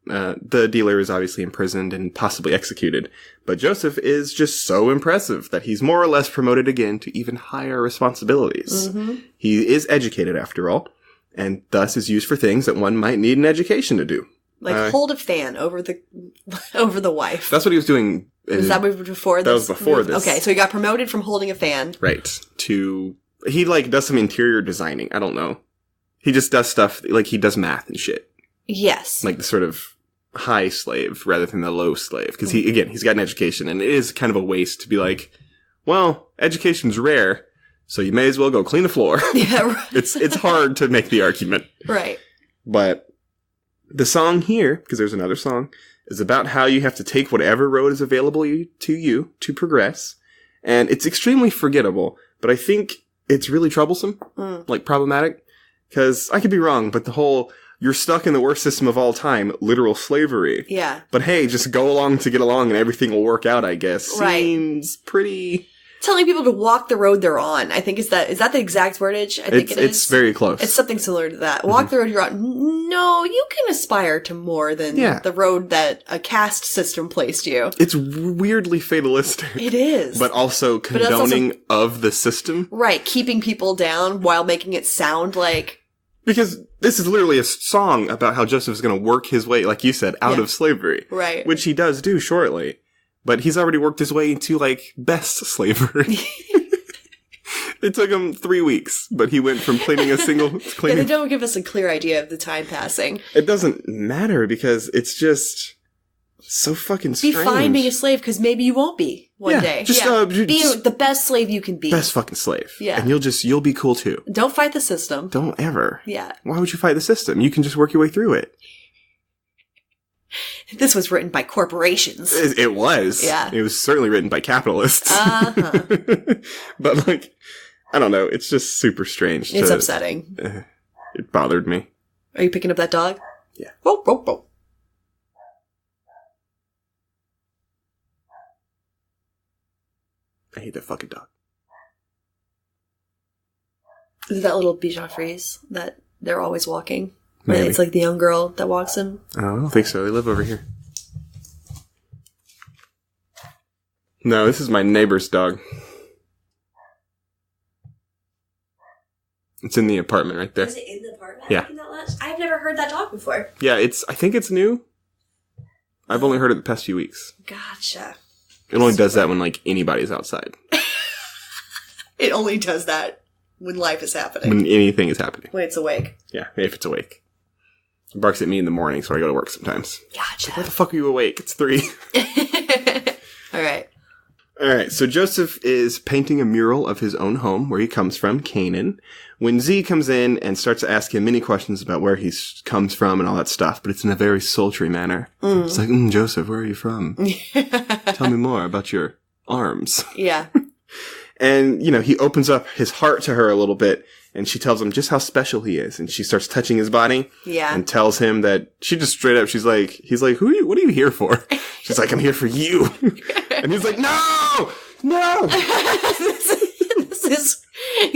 the dealer is obviously imprisoned and possibly executed. But Joseph is just so impressive that he's more or less promoted again to even higher responsibilities. Mm-hmm. He is educated, after all, and thus is used for things that one might need an education to do. Like hold a fan over the wife. That's what he was doing. Was that before this? That was before this. Okay, so he got promoted from holding a fan. Right. He does some interior designing. I don't know. He just does stuff, like he does math and shit. Yes. Like the sort of high slave rather than the low slave. Because he's got an education, and it is kind of a waste to be like, well, education's rare, so you may as well go clean the floor. Yeah, right. It's hard to make the argument. Right. But the song here, because there's another song, is about how you have to take whatever road is available to you to progress. And it's extremely forgettable, but I think it's really troublesome, like problematic, because I could be wrong, but the whole, you're stuck in the worst system of all time, literal slavery. Yeah. But hey, just go along to get along and everything will work out, I guess. Seems pretty... Telling people to walk the road they're on. I think is that the exact wordage? I think it is. It's very close. It's something similar to that. Walk the road you're on. No, you can aspire to more than the road that a caste system placed you. It's weirdly fatalistic. It is. But also condoning of the system. Right. Keeping people down while making it sound like... Because this is literally a song about how Joseph is going to work his way, like you said, out of slavery. Right. Which he does do shortly. But he's already worked his way into, like, best slavery. It took him 3 weeks, but he went from cleaning a single... they don't give us a clear idea of the time passing. It doesn't matter, because it's just so fucking strange. Be fine being a slave, because maybe you won't be one day. Be the best slave you can be. Best fucking slave. Yeah. And you'll be cool, too. Don't fight the system. Don't ever. Yeah. Why would you fight the system? You can just work your way through it. This was written by corporations. It was. Yeah. It was certainly written by capitalists. Uh-huh. But, like, I don't know. It's just super strange. It's upsetting. It bothered me. Are you picking up that dog? Yeah. Whoa, whoa, whoa. I hate that fucking dog. Is it that little Bichon Frise that they're always walking? Maybe. It's like the young girl that walks him. Oh, I don't think so. They live over here. No, this is my neighbor's dog. It's in the apartment right there. Is it in the apartment? Yeah. I've never heard that dog before. Yeah, I think it's new. I've only heard it the past few weeks. Gotcha. It only does that when, like, anybody's outside. It only does that when life is happening. When anything is happening. When it's awake. Yeah, if it's awake. It barks at me in the morning, so I go to work sometimes. Gotcha. Why the fuck are you awake? It's 3. All right, so Joseph is painting a mural of his own home, where he comes from, Canaan, when Z comes in and starts to ask him many questions about where he comes from and all that stuff, but it's in a very sultry manner. It's like, Joseph, where are you from? Tell me more about your arms. Yeah. And, he opens up his heart to her a little bit, and she tells him just how special he is. And she starts touching his body. Yeah. And tells him that she just straight up, he's like, what are you here for? She's like, I'm here for you. And he's like, no! This is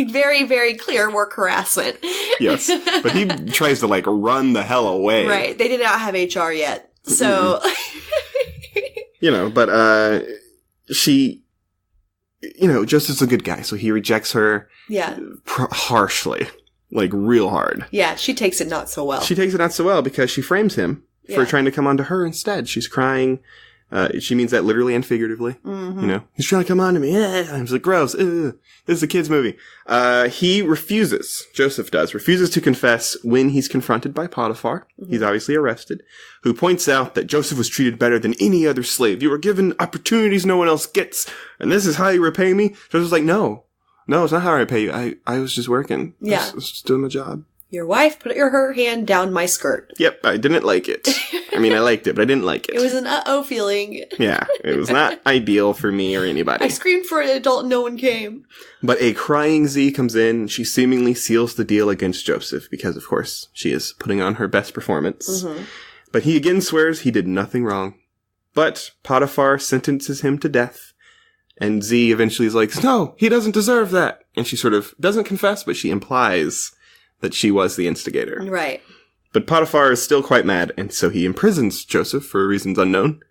very, very clear work harassment. Yes. But he tries to, run the hell away. Right. They did not have HR yet. So. But she... Joseph's a good guy, so he rejects her harshly. Real hard. Yeah, she takes it not so well. She takes it not so well because she frames him for trying to come on to her instead. She's crying. She means that literally and figuratively. Mm-hmm. He's trying to come on to me. I was like, gross. This is a kid's movie. He refuses, Joseph does, refuses to confess when he's confronted by Potiphar. Mm-hmm. He's obviously arrested, who points out that Joseph was treated better than any other slave. You were given opportunities no one else gets, and this is how you repay me? Joseph's like, no, it's not how I repay you. I was just working. Yeah. I was just doing my job. Your wife put her hand down my skirt. Yep, I didn't like it. I mean, I liked it, but I didn't like it. It was an uh-oh feeling. Yeah, it was not ideal for me or anybody. I screamed for an adult and no one came. But a crying Z comes in, and she seemingly seals the deal against Joseph, because, of course, she is putting on her best performance. Mm-hmm. But he again swears he did nothing wrong. But Potiphar sentences him to death, and Z eventually is like, no, he doesn't deserve that. And she sort of doesn't confess, but she implies that she was the instigator. Right. But Potiphar is still quite mad, and so he imprisons Joseph for reasons unknown.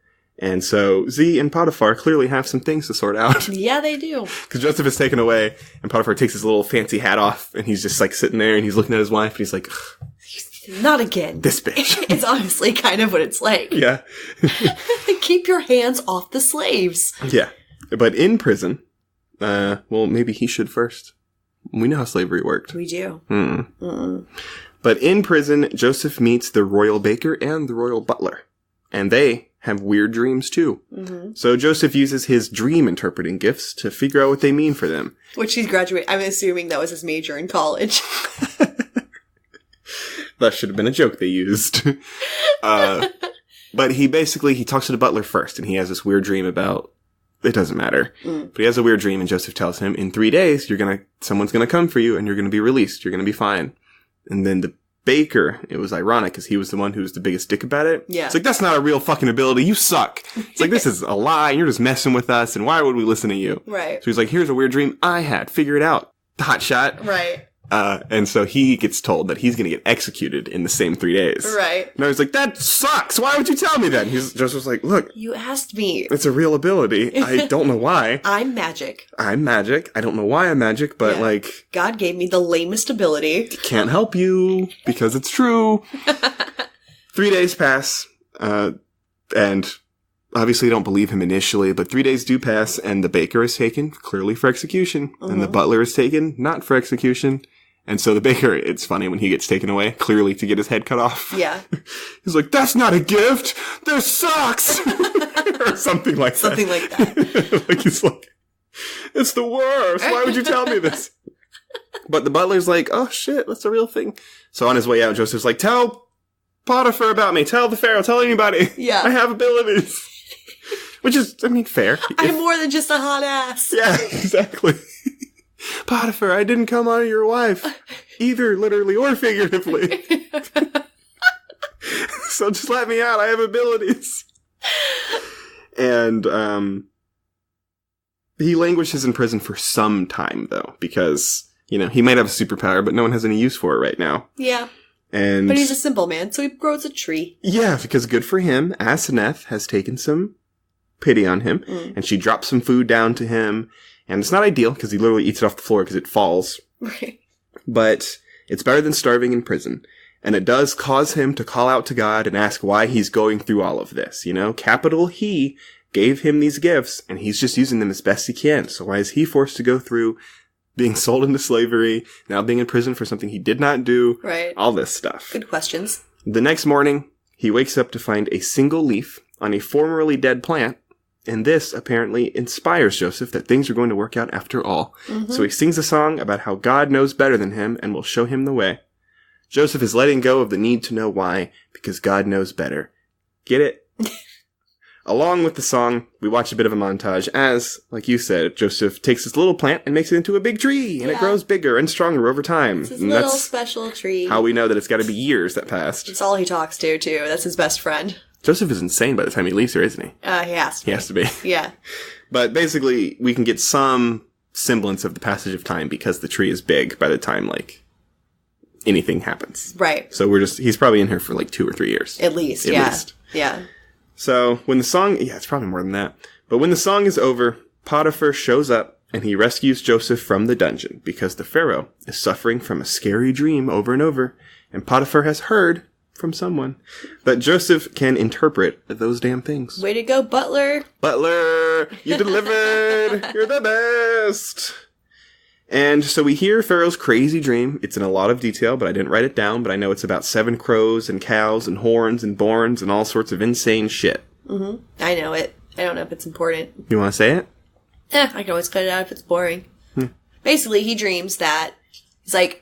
And so Z and Potiphar clearly have some things to sort out. Yeah, they do. Because Joseph is taken away, and Potiphar takes his little fancy hat off, and he's just sitting there, and he's looking at his wife, and he's like, not again. This bitch. It's honestly kind of what it's like. Yeah. Keep your hands off the slaves. Yeah. But in prison, maybe he should first. We know how slavery worked. We do. But in prison, Joseph meets the royal baker and the royal butler. and they have weird dreams too. Mm-hmm. So Joseph uses his dream interpreting gifts to figure out what they mean for them. Which he's graduated. I'm assuming that was his major in college. That should have been a joke they used. But he talks to the butler first, and he has this weird dream about, it doesn't matter. But he has a weird dream, and Joseph tells him, in 3 days, someone's gonna come for you, and you're gonna be released. You're gonna be fine. And then the baker, it was ironic, because he was the one who was the biggest dick about it. Yeah. It's like, that's not a real fucking ability. You suck. It's like, this is a lie, and you're just messing with us, and why would we listen to you? Right. So he's like, here's a weird dream I had. Figure it out. Hot shot. Right. And so he gets told that he's going to get executed in the same 3 days. Right. And he's like, that sucks. Why would you tell me that? And Joseph's like, look. You asked me. It's a real ability. I don't know why. I'm magic. I don't know why I'm magic, but God gave me the lamest ability. Can't help you because it's true. 3 days pass, and obviously don't believe him initially, but 3 days do pass, and the baker is taken, clearly for execution, and the butler is taken, not for execution. And so the baker, it's funny when he gets taken away, clearly to get his head cut off. Yeah. He's like, that's not a gift! They're socks! Or something like that. Something like that. Like, he's like, it's the worst! Why would you tell me this? But the butler's like, oh shit, that's a real thing. So on his way out, Joseph's like, tell Potiphar about me, tell the Pharaoh, tell anybody. Yeah. I have abilities. Which is, I mean, fair. I'm more than just a hot ass. Yeah, exactly. Potiphar, I didn't come out of your wife. Either literally or figuratively. So just let me out. I have abilities. And he languishes in prison for some time, though. Because, he might have a superpower, but no one has any use for it right now. Yeah. But he's a simple man, so he grows a tree. Yeah, because good for him, Asenath has taken some pity on him, and she drops some food down to him. And it's not ideal, because he literally eats it off the floor because it falls. Right. But it's better than starving in prison. And it does cause him to call out to God and ask why he's going through all of this. Capital He gave him these gifts, and he's just using them as best he can. So why is he forced to go through being sold into slavery, now being in prison for something he did not do? Right. All this stuff. Good questions. The next morning, he wakes up to find a single leaf on a formerly dead plant. And this apparently inspires Joseph that things are going to work out after all. Mm-hmm. So he sings a song about how God knows better than him and will show him the way. Joseph is letting go of the need to know why, because God knows better. Get it? Along with the song, we watch a bit of a montage as, like you said, Joseph takes this little plant and makes it into a big tree, and it grows bigger and stronger over time. It's his little special tree. How we know that it's got to be years that passed. It's all he talks to, too. That's his best friend. Joseph is insane by the time he leaves her, isn't he? He has to be. He has to be. Yeah. But basically, we can get some semblance of the passage of time because the tree is big by the time, anything happens. Right. So he's probably in here for 2 or 3 years. At least, yeah. Yeah. So when the song, it's probably more than that. But when the song is over, Potiphar shows up and he rescues Joseph from the dungeon because the Pharaoh is suffering from a scary dream over and over. And Potiphar has heard from someone that Joseph can interpret those damn things. Way to go, Butler. Butler, you delivered. You're the best. And so we hear Pharaoh's crazy dream. It's in a lot of detail, but I didn't write it down. But I know it's about 7 crows and cows and horns and barns and all sorts of insane shit. Mm-hmm. I know it. I don't know if it's important. You want to say it? I can always cut it out if it's boring. Basically, he dreams that it's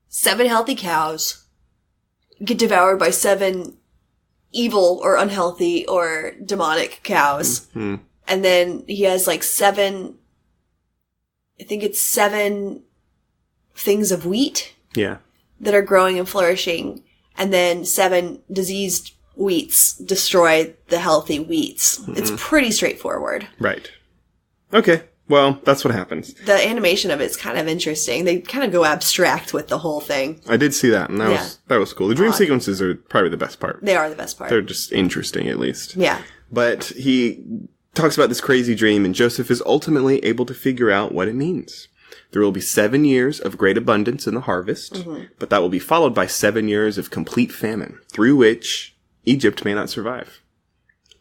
7 healthy cows get devoured by 7 evil or unhealthy or demonic cows. Mm-hmm. And then he has 7... I think it's 7 things of wheat. Yeah. That are growing and flourishing. And then 7 diseased wheats destroy the healthy wheats. Mm-hmm. It's pretty straightforward. Right. Okay. Well, that's what happens. The animation of it's kind of interesting. They kind of go abstract with the whole thing. I did see that, and that was cool. The dream sequences are probably the best part. They are the best part. They're just interesting, at least. Yeah. But he talks about this crazy dream, and Joseph is ultimately able to figure out what it means. There will be 7 years of great abundance in the harvest, but that will be followed by 7 years of complete famine, through which Egypt may not survive.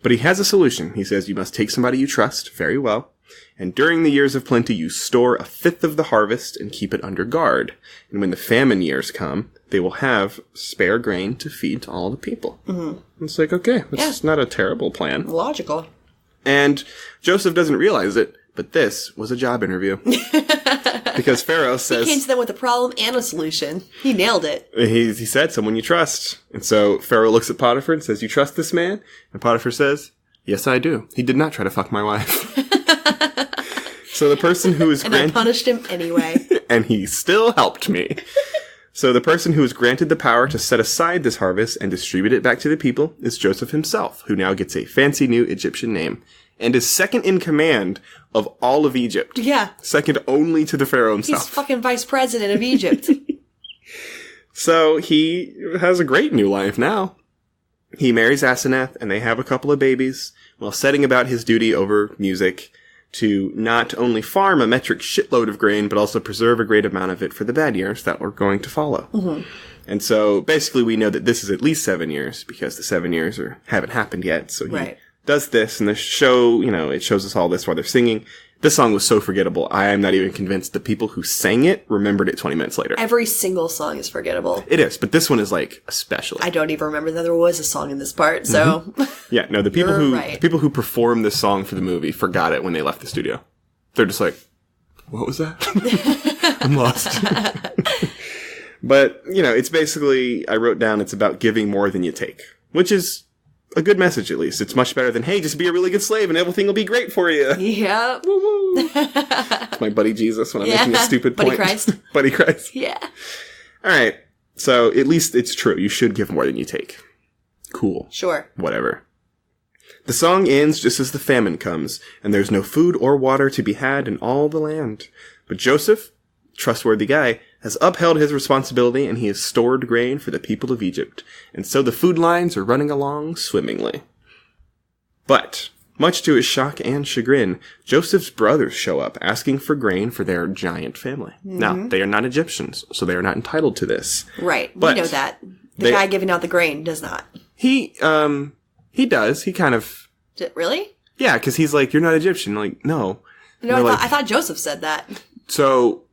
But he has a solution. He says, you must take somebody you trust very well, and during the years of plenty, you store 1/5 of the harvest and keep it under guard. And when the famine years come, they will have spare grain to feed to all the people. Mm-hmm. It's like, okay, that's not a terrible plan. Logical. And Joseph doesn't realize it, but this was a job interview. Because Pharaoh says... He came to them with a problem and a solution. He nailed it. He said, someone you trust. And so Pharaoh looks at Potiphar and says, you trust this man? And Potiphar says, yes, I do. He did not try to fuck my wife. So the person who is I punished him anyway. And he still helped me. So the person who is granted the power to set aside this harvest and distribute it back to the people is Joseph himself, who now gets a fancy new Egyptian name and is second in command of all of Egypt. Yeah. Second only to the Pharaoh himself. He's fucking vice president of Egypt. So he has a great new life now. He marries Asenath and they have a couple of babies while setting about his duty over music to not only farm a metric shitload of grain, but also preserve a great amount of it for the bad years that were going to follow. Mm-hmm. And so basically we know that this is at least 7 years because the 7 years haven't happened yet. So he does this, and the show, it shows us all this while they're singing. This song was so forgettable. I am not even convinced the people who sang it remembered it 20 minutes later. Every single song is forgettable. It is, but this one is especially. I don't even remember that there was a song in this part, so. Mm-hmm. Yeah, no, the people who performed this song for the movie forgot it when they left the studio. They're just like, what was that? I'm lost. But, it's basically, I wrote down, it's about giving more than you take, which is a good message, at least. It's much better than, hey, just be a really good slave and everything will be great for you. Yeah. Woo-woo. It's my buddy Jesus when I'm making a stupid point. Buddy Christ. Buddy Christ. Yeah. All right. So at least it's true. You should give more than you take. Cool. Sure. Whatever. The song ends just as the famine comes, and there's no food or water to be had in all the land. But Joseph, trustworthy guy, has upheld his responsibility, and he has stored grain for the people of Egypt. And so the food lines are running along swimmingly. But, much to his shock and chagrin, Joseph's brothers show up asking for grain for their giant family. Mm-hmm. Now, they are not Egyptians, so they are not entitled to this. Right. But we know that. The guy giving out the grain does not. He does. He kind of... Really? Yeah, because he's like, you're not Egyptian. Like, no. No, I thought Joseph said that. So...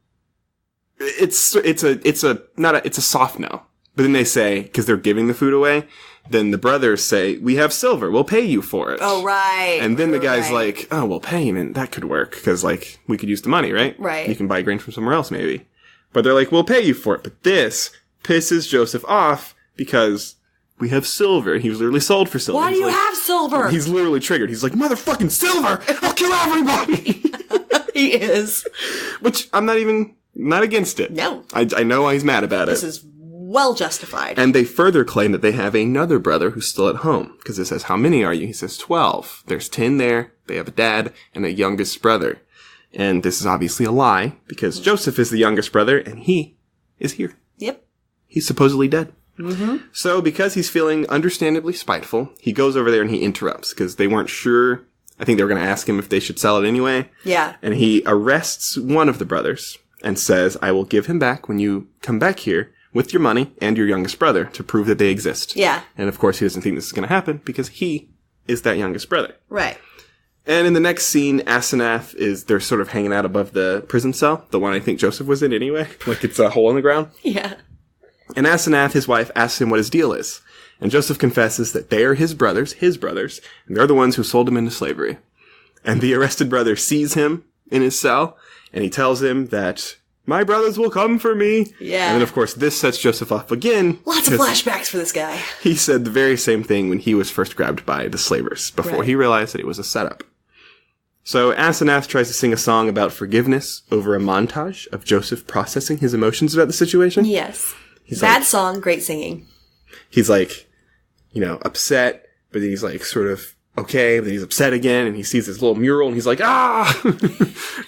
It's a soft no. But then they say, because they're giving the food away, then the brothers say, we have silver, we'll pay you for it. Oh, right. And then the guy's like, oh, we'll pay him, and that could work, because, we could use the money, right? Right. You can buy grain from somewhere else, maybe. But they're like, we'll pay you for it. But this pisses Joseph off, because we have silver. He was literally sold for silver. Why do you have silver? He's literally triggered. He's like, motherfucking silver! I'll kill everybody! He is. Which, I'm not against it. No. I know why he's mad about it. This is well justified. And they further claim that they have another brother who's still at home. Because it says, how many are you? He says 12. There's 10 there. They have a dad and a youngest brother. And this is obviously a lie, because Joseph is the youngest brother, and he is here. Yep. He's supposedly dead. Mm-hmm. So, because he's feeling understandably spiteful, he goes over there and he interrupts, because they weren't sure. I think they were going to ask him if they should sell it anyway. Yeah. And he arrests one of the brothers and says, I will give him back when you come back here with your money and your youngest brother to prove that they exist. Yeah. And of course, he doesn't think this is going to happen because he is that youngest brother. Right. And in the next scene, Asenath they're sort of hanging out above the prison cell, the one I think Joseph was in anyway. Like it's a hole in the ground. Yeah. And Asenath, his wife, asks him what his deal is. And Joseph confesses that they are his brothers, and they're the ones who sold him into slavery. And the arrested brother sees him in his cell, and he tells him that, my brothers will come for me. Yeah. And then, of course, this sets Joseph off again. Lots of flashbacks for this guy. He said the very same thing when he was first grabbed by the slavers, before he realized that it was a setup. So Asenath tries to sing a song about forgiveness over a montage of Joseph processing his emotions about the situation. Yes. Bad song, great singing. He's like, upset, but then he's like sort of okay, but then he's upset again, and he sees this little mural, and he's like, ah!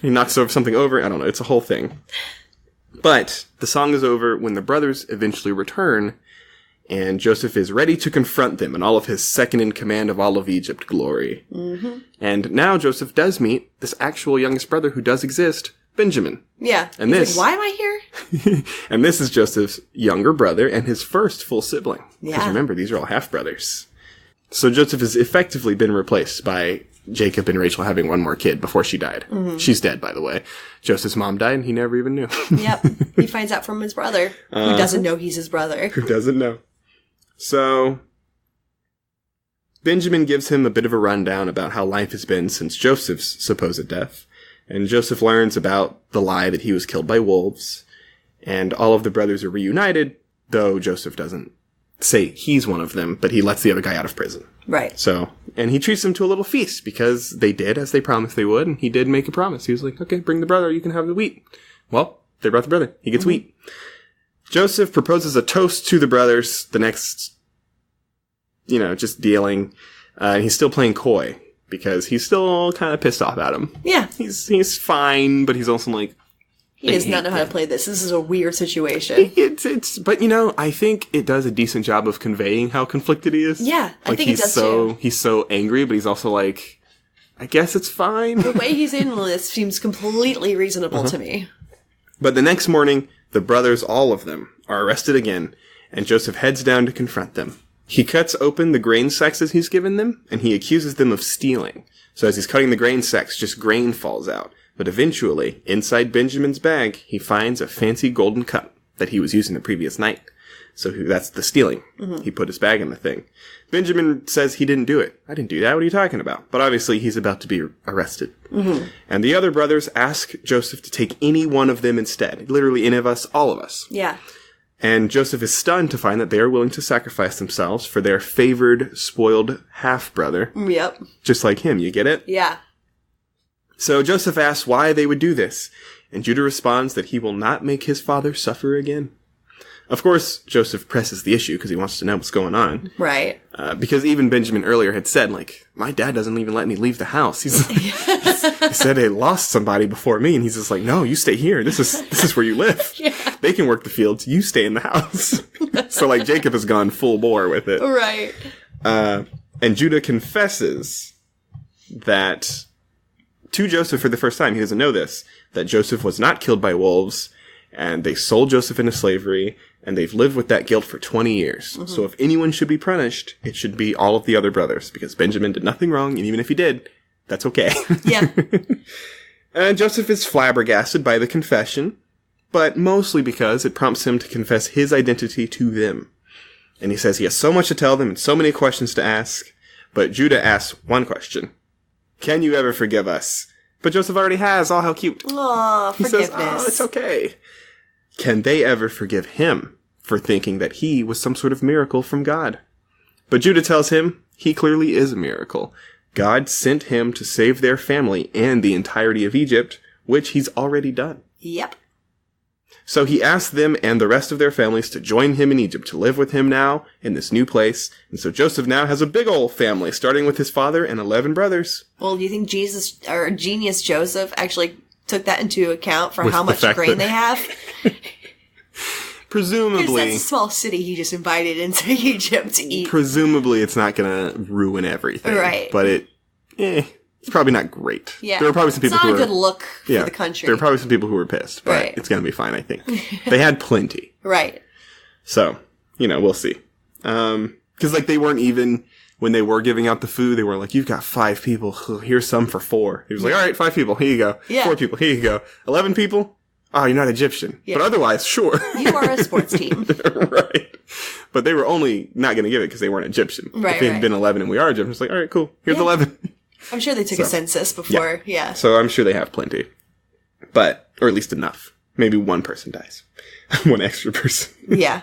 He knocks something over. I don't know. It's a whole thing. But the song is over when the brothers eventually return, and Joseph is ready to confront them in all of his second-in-command of all of Egypt glory. Mm-hmm. And now Joseph does meet this actual youngest brother who does exist, Benjamin. Yeah. And he's like, why am I here? And this is Joseph's younger brother and his first full sibling. Yeah. Because remember, these are all half-brothers. So Joseph has effectively been replaced by Jacob and Rachel having one more kid before she died. Mm-hmm. She's dead, by the way. Joseph's mom died, and he never even knew. Yep. He finds out from his brother, who doesn't know he's his brother. Who doesn't know. So, Benjamin gives him a bit of a rundown about how life has been since Joseph's supposed death. And Joseph learns about the lie that he was killed by wolves. And all of the brothers are reunited, though Joseph doesn't say he's one of them, but he lets the other guy out of prison. Right. So, and he treats them to a little feast because they did as they promised they would, and he did make a promise. He was like, okay, bring the brother, you can have the wheat. Well, they brought the brother. He gets wheat. Joseph proposes a toast to the brothers the next, just dealing. He's still playing coy because he's still kind of pissed off at him. Yeah. He's fine, but he's also like, he does not know how to play this. This is a weird situation. But I think it does a decent job of conveying how conflicted he is. Yeah, I think it does too. He's so angry, but he's also like, I guess it's fine. The way he's in this seems completely reasonable to me. But the next morning, the brothers, all of them, are arrested again, and Joseph heads down to confront them. He cuts open the grain sacks as he's given them, and he accuses them of stealing. So as he's cutting the grain sacks, just grain falls out. But eventually, inside Benjamin's bag, he finds a fancy golden cup that he was using the previous night. So that's the stealing. Mm-hmm. He put his bag in the thing. Benjamin says he didn't do it. I didn't do that. What are you talking about? But obviously, he's about to be arrested. Mm-hmm. And the other brothers ask Joseph to take any one of them instead. Literally any of us, all of us. Yeah. And Joseph is stunned to find that they are willing to sacrifice themselves for their favored, spoiled half-brother. Yep. Just like him. You get it? Yeah. So Joseph asks why they would do this, and Judah responds that he will not make his father suffer again. Of course, Joseph presses the issue because he wants to know what's going on. Right. Because even Benjamin earlier had said, my dad doesn't even let me leave the house. He said they lost somebody before me, and he's just like, no, you stay here. This is where you live. Yeah. They can work the fields. You stay in the house. So Jacob has gone full bore with it. Right. And Judah confesses that to Joseph for the first time, he doesn't know this, that Joseph was not killed by wolves, and they sold Joseph into slavery, and they've lived with that guilt for 20 years. Mm-hmm. So if anyone should be punished, it should be all of the other brothers, because Benjamin did nothing wrong, and even if he did, that's okay. Yeah. And Joseph is flabbergasted by the confession, but mostly because it prompts him to confess his identity to them. And he says he has so much to tell them and so many questions to ask, but Judah asks one question. Can you ever forgive us? But Joseph already has. Oh, how cute. Aw, forgiveness. He says, it's okay. Can they ever forgive him for thinking that he was some sort of miracle from God? But Judah tells him he clearly is a miracle. God sent him to save their family and the entirety of Egypt, which he's already done. Yep. So he asked them and the rest of their families to join him in Egypt, to live with him now in this new place. And so Joseph now has a big old family, starting with his father and 11 brothers. Well, do you think genius Joseph actually took that into account for how much grain they have? Presumably. That's a small city he just invited into Egypt to eat. Presumably it's not going to ruin everything. Right. But it's probably not great. Yeah. There were probably some people it's not a good look for the country. There were probably some people who were pissed, but It's going to be fine, I think. They had plenty. Right. So, we'll see. Because, they weren't even, when they were giving out the food, they were like, you've got 5 people. Here's some for 4. He was like, all right, 5 people. Here you go. Yeah. 4 people. Here you go. 11 people? Oh, you're not Egyptian. Yeah. But otherwise, sure. You are a sports team. Right. But they were only not going to give it because they weren't Egyptian. Right, if it had been 11 and we are Egyptian, it's like, all right, cool. Here's 11. I'm sure they took a census before, yeah. So I'm sure they have plenty. But, or at least enough. Maybe one person dies. One extra person. Yeah.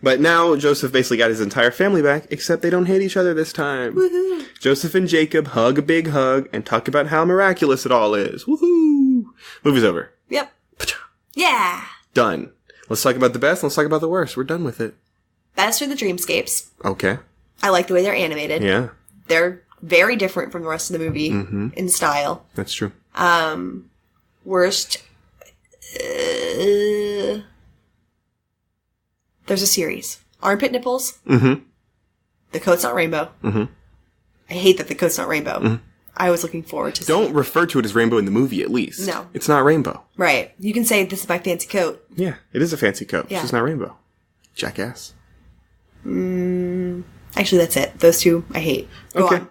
But now Joseph basically got his entire family back, except they don't hate each other this time. Woohoo! Joseph and Jacob hug a big hug and talk about how miraculous it all is. Woohoo! Movie's over. Yep. Yeah! Done. Let's talk about the best, let's talk about the worst. We're done with it. Best are the dreamscapes. Okay. I like the way they're animated. Yeah. They're very different from the rest of the movie in style. That's true. Worst. There's a series. Armpit nipples. Mm-hmm. The coat's not rainbow. Mm-hmm. I hate that the coat's not rainbow. Mm-hmm. I was looking forward to Don't refer to it as rainbow in the movie, at least. No. It's not rainbow. Right. You can say, this is my fancy coat. Yeah, it is a fancy coat. Yeah. It's just not rainbow. Jackass. Actually, that's it. Those two, I hate. Go on.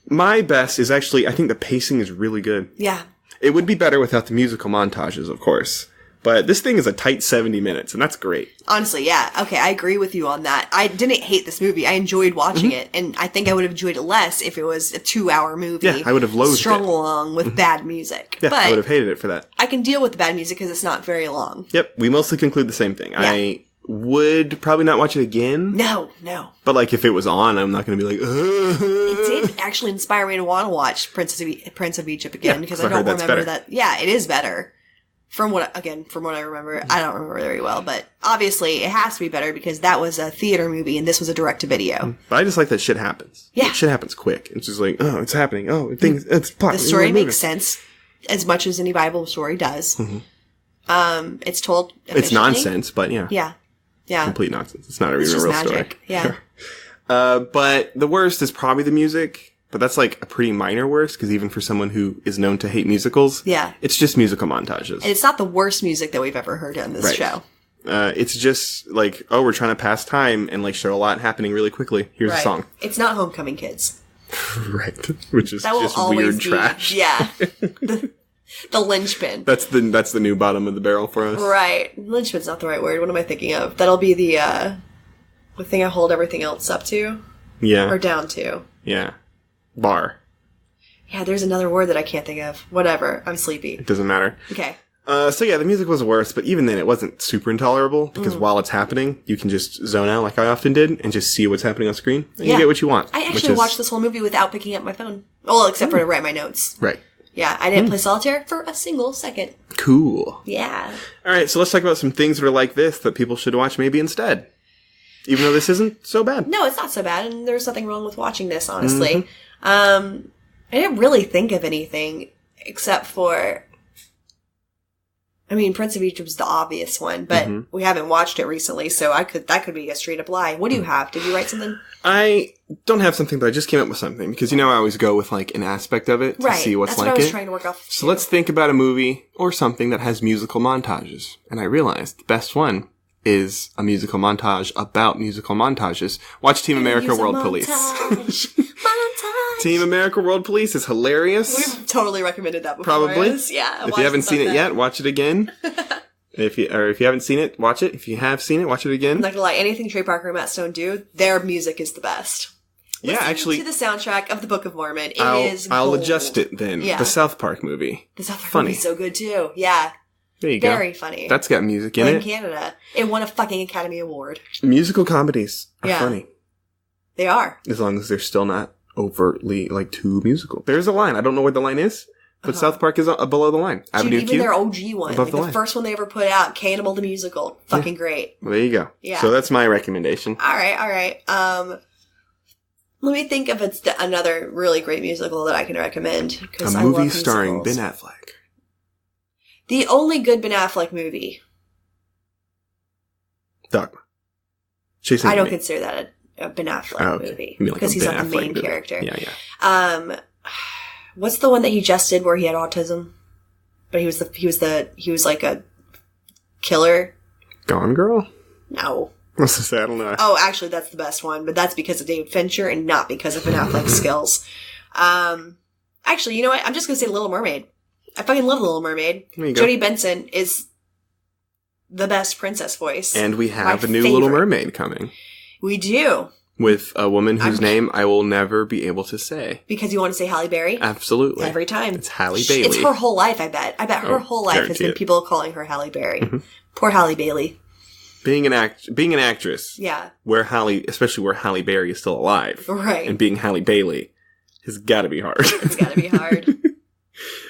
My best is actually, I think the pacing is really good. Yeah. It would be better without the musical montages, of course. But this thing is a tight 70 minutes, and that's great. Honestly, yeah. Okay, I agree with you on that. I didn't hate this movie. I enjoyed watching it, and I think I would have enjoyed it less if it was a 2-hour movie. Yeah, I would have loathed strung it. along with bad music. Yeah, but I would have hated it for that. I can deal with the bad music because it's not very long. Yep, we mostly conclude the same thing. Yeah. I would probably not watch it again. No. But, like, if it was on, I'm not going to be like, ugh. It did actually inspire me to want to watch Prince of Egypt again, because I don't remember that. Yeah, it is better. From what I remember, I don't remember very well, but obviously it has to be better because that was a theater movie and this was a direct-to-video. But I just like that shit happens. Yeah. Like, shit happens quick. It's just like, oh, it's happening. Oh, it's plot. The story makes sense as much as any Bible story does. Mm-hmm. It's told efficiently. It's nonsense, but yeah. Yeah. Complete nonsense. It's not even a real magic. story. Yeah. But the worst is probably the music. But that's like a pretty minor worst, because even for someone who is known to hate musicals, it's just musical montages. And it's not the worst music that we've ever heard on this show. It's just like, oh, we're trying to pass time and like show a lot happening really quickly. Here's a song. It's not Homecoming Kids. Right. Which is that just weird trash. Yeah. The linchpin. That's the new bottom of the barrel for us. Right. Linchpin's not the right word. What am I thinking of? That'll be the thing I hold everything else up to. Yeah. Or down to. Yeah. Bar. Yeah, there's another word that I can't think of. Whatever. I'm sleepy. It doesn't matter. Okay. So yeah, the music was worse, but even then it wasn't super intolerable, because while it's happening, you can just zone out like I often did and just see what's happening on screen, and you get what you want. I actually watched this whole movie without picking up my phone. Well, except for to write my notes. Right. Yeah, I didn't play solitaire for a single second. Cool. Yeah. Alright, so let's talk about some things that are like this that people should watch maybe instead. Even though this isn't so bad. No, it's not so bad, and there's nothing wrong with watching this, honestly. I didn't really think of anything except for, I mean, Prince of Egypt was the obvious one, but we haven't watched it recently, so that could be a straight up lie. What do you have? Did you write something? I don't have something, but I just came up with something, because I always go with like an aspect of it to see what's That's like what I was it. trying to work off. So let's think about a movie or something that has musical montages. And I realized the best one is a musical montage about musical montages. Watch Team America World Police. Team America World Police is hilarious. We've totally recommended that before. Probably. Yeah. If you haven't seen it yet, watch it again. If you haven't seen it, watch it. If you have seen it, watch it again. I'm not gonna lie, anything Trey Parker and Matt Stone do, their music is the best. Yeah, actually, to the soundtrack of the Book of Mormon, I'll gold. adjust it then. Yeah. The South Park movie. The South Park movie is so good too. Yeah. There you go. Very funny. That's got music in it. In Canada. It won a fucking Academy Award. Musical comedies are funny. They are. As long as they're still not overtly, like, too musical. There's a line. I don't know where the line is, but South Park is below the line. Dude, even their OG one. Like the first one they ever put out, Cannibal the Musical. Fucking great. Well, there you go. Yeah. So that's my recommendation. Alright. Let me think if it's another really great musical that I can recommend. A movie starring Ben Affleck. The only good Ben Affleck movie. Dogma. I don't consider that a Ben Affleck movie. Because he's not the main character. Yeah. What's the one that he just did where he had autism? But he was like a killer? Gone Girl? No. What's this? I don't know. Oh, actually, that's the best one, but that's because of David Fincher and not because of Ben Affleck's skills. Actually, you know what? I'm just gonna say Little Mermaid. I fucking love Little Mermaid. Jodie Benson is the best princess voice. And we have a new Little Mermaid coming. We do. With a woman whose name I will never be able to say. Because you want to say Halle Berry? Absolutely. Every time. It's Halle Bailey. It's her whole life, I bet. I bet her whole life has been people calling her Halle Berry. Mm-hmm. Poor Halle Bailey. Being an actress. Yeah. Especially where Halle Berry is still alive. Right. And being Halle Bailey has got to be hard. It's got to be hard.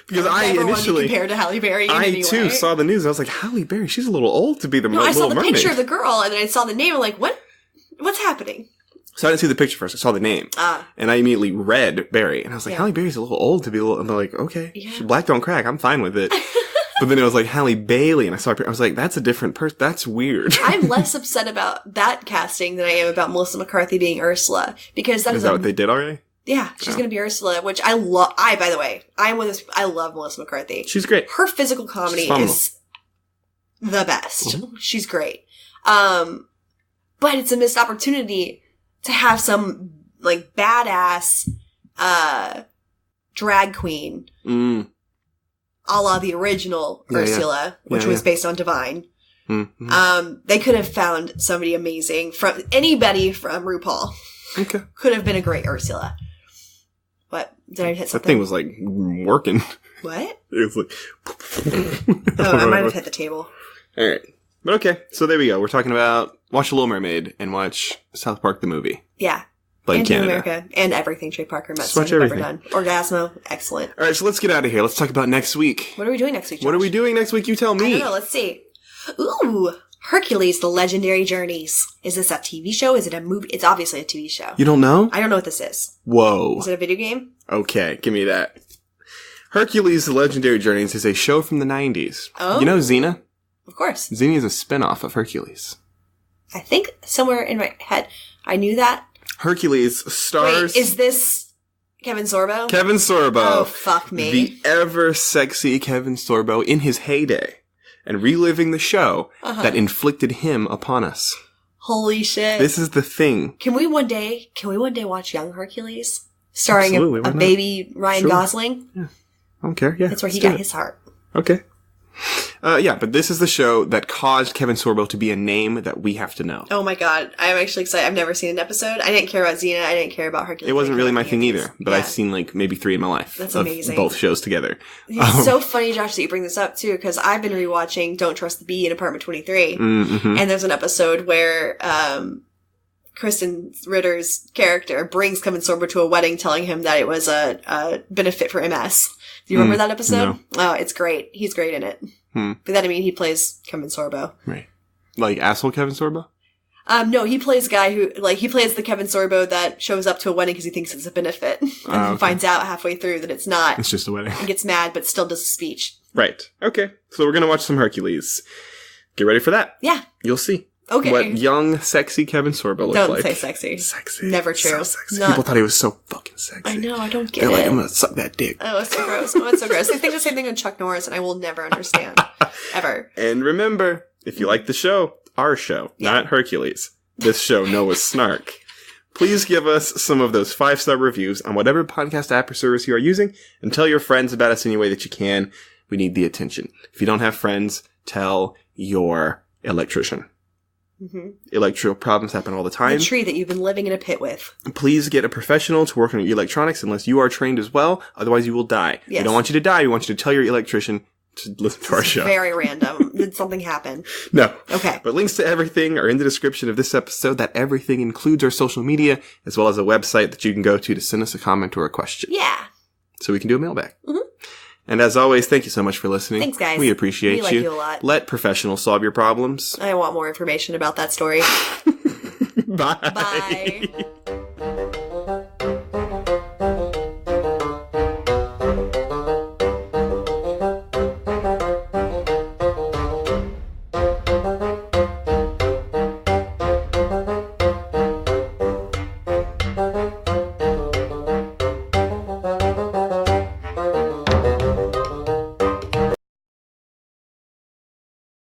Because I initially compared to Halle Berry. Too saw the news. I was like, Halle Berry, she's a little old to be the Little Mermaid. I saw the picture of the girl, and then I saw the name. I'm like, what's happening? So I didn't see the picture first. I saw the name, and I immediately read Berry, and I was like, Halle Berry's a little old to be a little. I'm like, okay, black don't crack. I'm fine with it. But then it was like Halle Bailey, and I was like, that's a different person. That's weird. I'm less upset about that casting than I am about Melissa McCarthy being Ursula, because is that what they did already? Yeah, she's going to be Ursula, which I love. By the way, I love Melissa McCarthy. She's great. Her physical comedy is the best. Mm-hmm. She's great. But it's a missed opportunity to have some, like, badass, drag queen. A la the original Ursula, which was based on Divine. Mm-hmm. They could have found somebody amazing from anybody from RuPaul. Okay. Could have been a great Ursula. What? Did I hit something? That thing was like working. What? It was like... I might have hit the table. Alright. But okay, so there we go. We're talking about watch The Little Mermaid and watch South Park the movie. Yeah. But in Canada. America. And everything Trey Parker Just watch everything. Ever done. Orgasmo. Excellent. Alright, so let's get out of here. Let's talk about next week. What are we doing next week, Josh? What are we doing next week? You tell me. I don't know. Let's see. Ooh. Hercules, The Legendary Journeys. Is this a TV show? Is it a movie? It's obviously a TV show. You don't know? I don't know what this is. Whoa. Is it a video game? Okay, give me that. Hercules, The Legendary Journeys is a show from the 90s. Oh. You know Xena? Of course. Xena is a spin-off of Hercules. I think somewhere in my head, I knew that. Hercules stars... Wait, is this Kevin Sorbo? Kevin Sorbo. Oh, fuck me. The ever-sexy Kevin Sorbo in his heyday. And reliving the show that inflicted him upon us. Holy shit. This is the thing. Can we one day watch Young Hercules? Starring a baby Ryan Gosling? Yeah. I don't care. Yeah. That's where he got his heart. Okay. Yeah, but this is the show that caused Kevin Sorbo to be a name that we have to know. Oh my god. I'm actually excited. I've never seen an episode. I didn't care about Xena. I didn't care about Hercules. It wasn't really my thing either, but I've seen like maybe 3 in my life. That's amazing. Both shows together. It's so funny, Josh, that you bring this up too, because I've been rewatching Don't Trust the Bee in Apartment 23. Mm-hmm. And there's an episode where Kristen Ritter's character brings Kevin Sorbo to a wedding telling him that it was a benefit for MS. Do you remember that episode? No. Oh, it's great. He's great in it. But then, I mean, he plays Kevin Sorbo. Right. Like asshole Kevin Sorbo? No, he plays a guy who, like, he plays the Kevin Sorbo that shows up to a wedding because he thinks it's a benefit. And finds out halfway through that it's not. It's just a wedding. And gets mad, but still does a speech. Right. Okay. So we're going to watch some Hercules. Get ready for that. Yeah. You'll see. Okay. What young, sexy Kevin Sorbo looks like. Don't say sexy. Sexy. Never true. So sexy. People thought he was so fucking sexy. I know, I don't get They're it. like, I'm gonna suck that dick. Oh, it's so gross. Oh, it's so gross. They think the same thing on Chuck Norris, and I will never understand. Ever. And remember, if you like the show, our show, not Hercules, this show, Noah's Snark, please give us some of those 5-star reviews on whatever podcast app or service you are using, and tell your friends about us any way that you can. We need the attention. If you don't have friends, tell your electrician. Mm-hmm. Electrical problems happen all the time. The tree that you've been living in a pit with. Please get a professional to work on your electronics unless you are trained as well. Otherwise, you will die. Yes. We don't want you to die. We want you to tell your electrician to listen to our show. Very random. Did something happen? No. Okay. But links to everything are in the description of this episode. That everything includes our social media, as well as a website that you can go to send us a comment or a question. Yeah. So we can do a mailbag. Mm-hmm. And as always, thank you so much for listening. Thanks, guys. We appreciate you. We like you a lot. Let professionals solve your problems. I want more information about that story. Bye. Bye.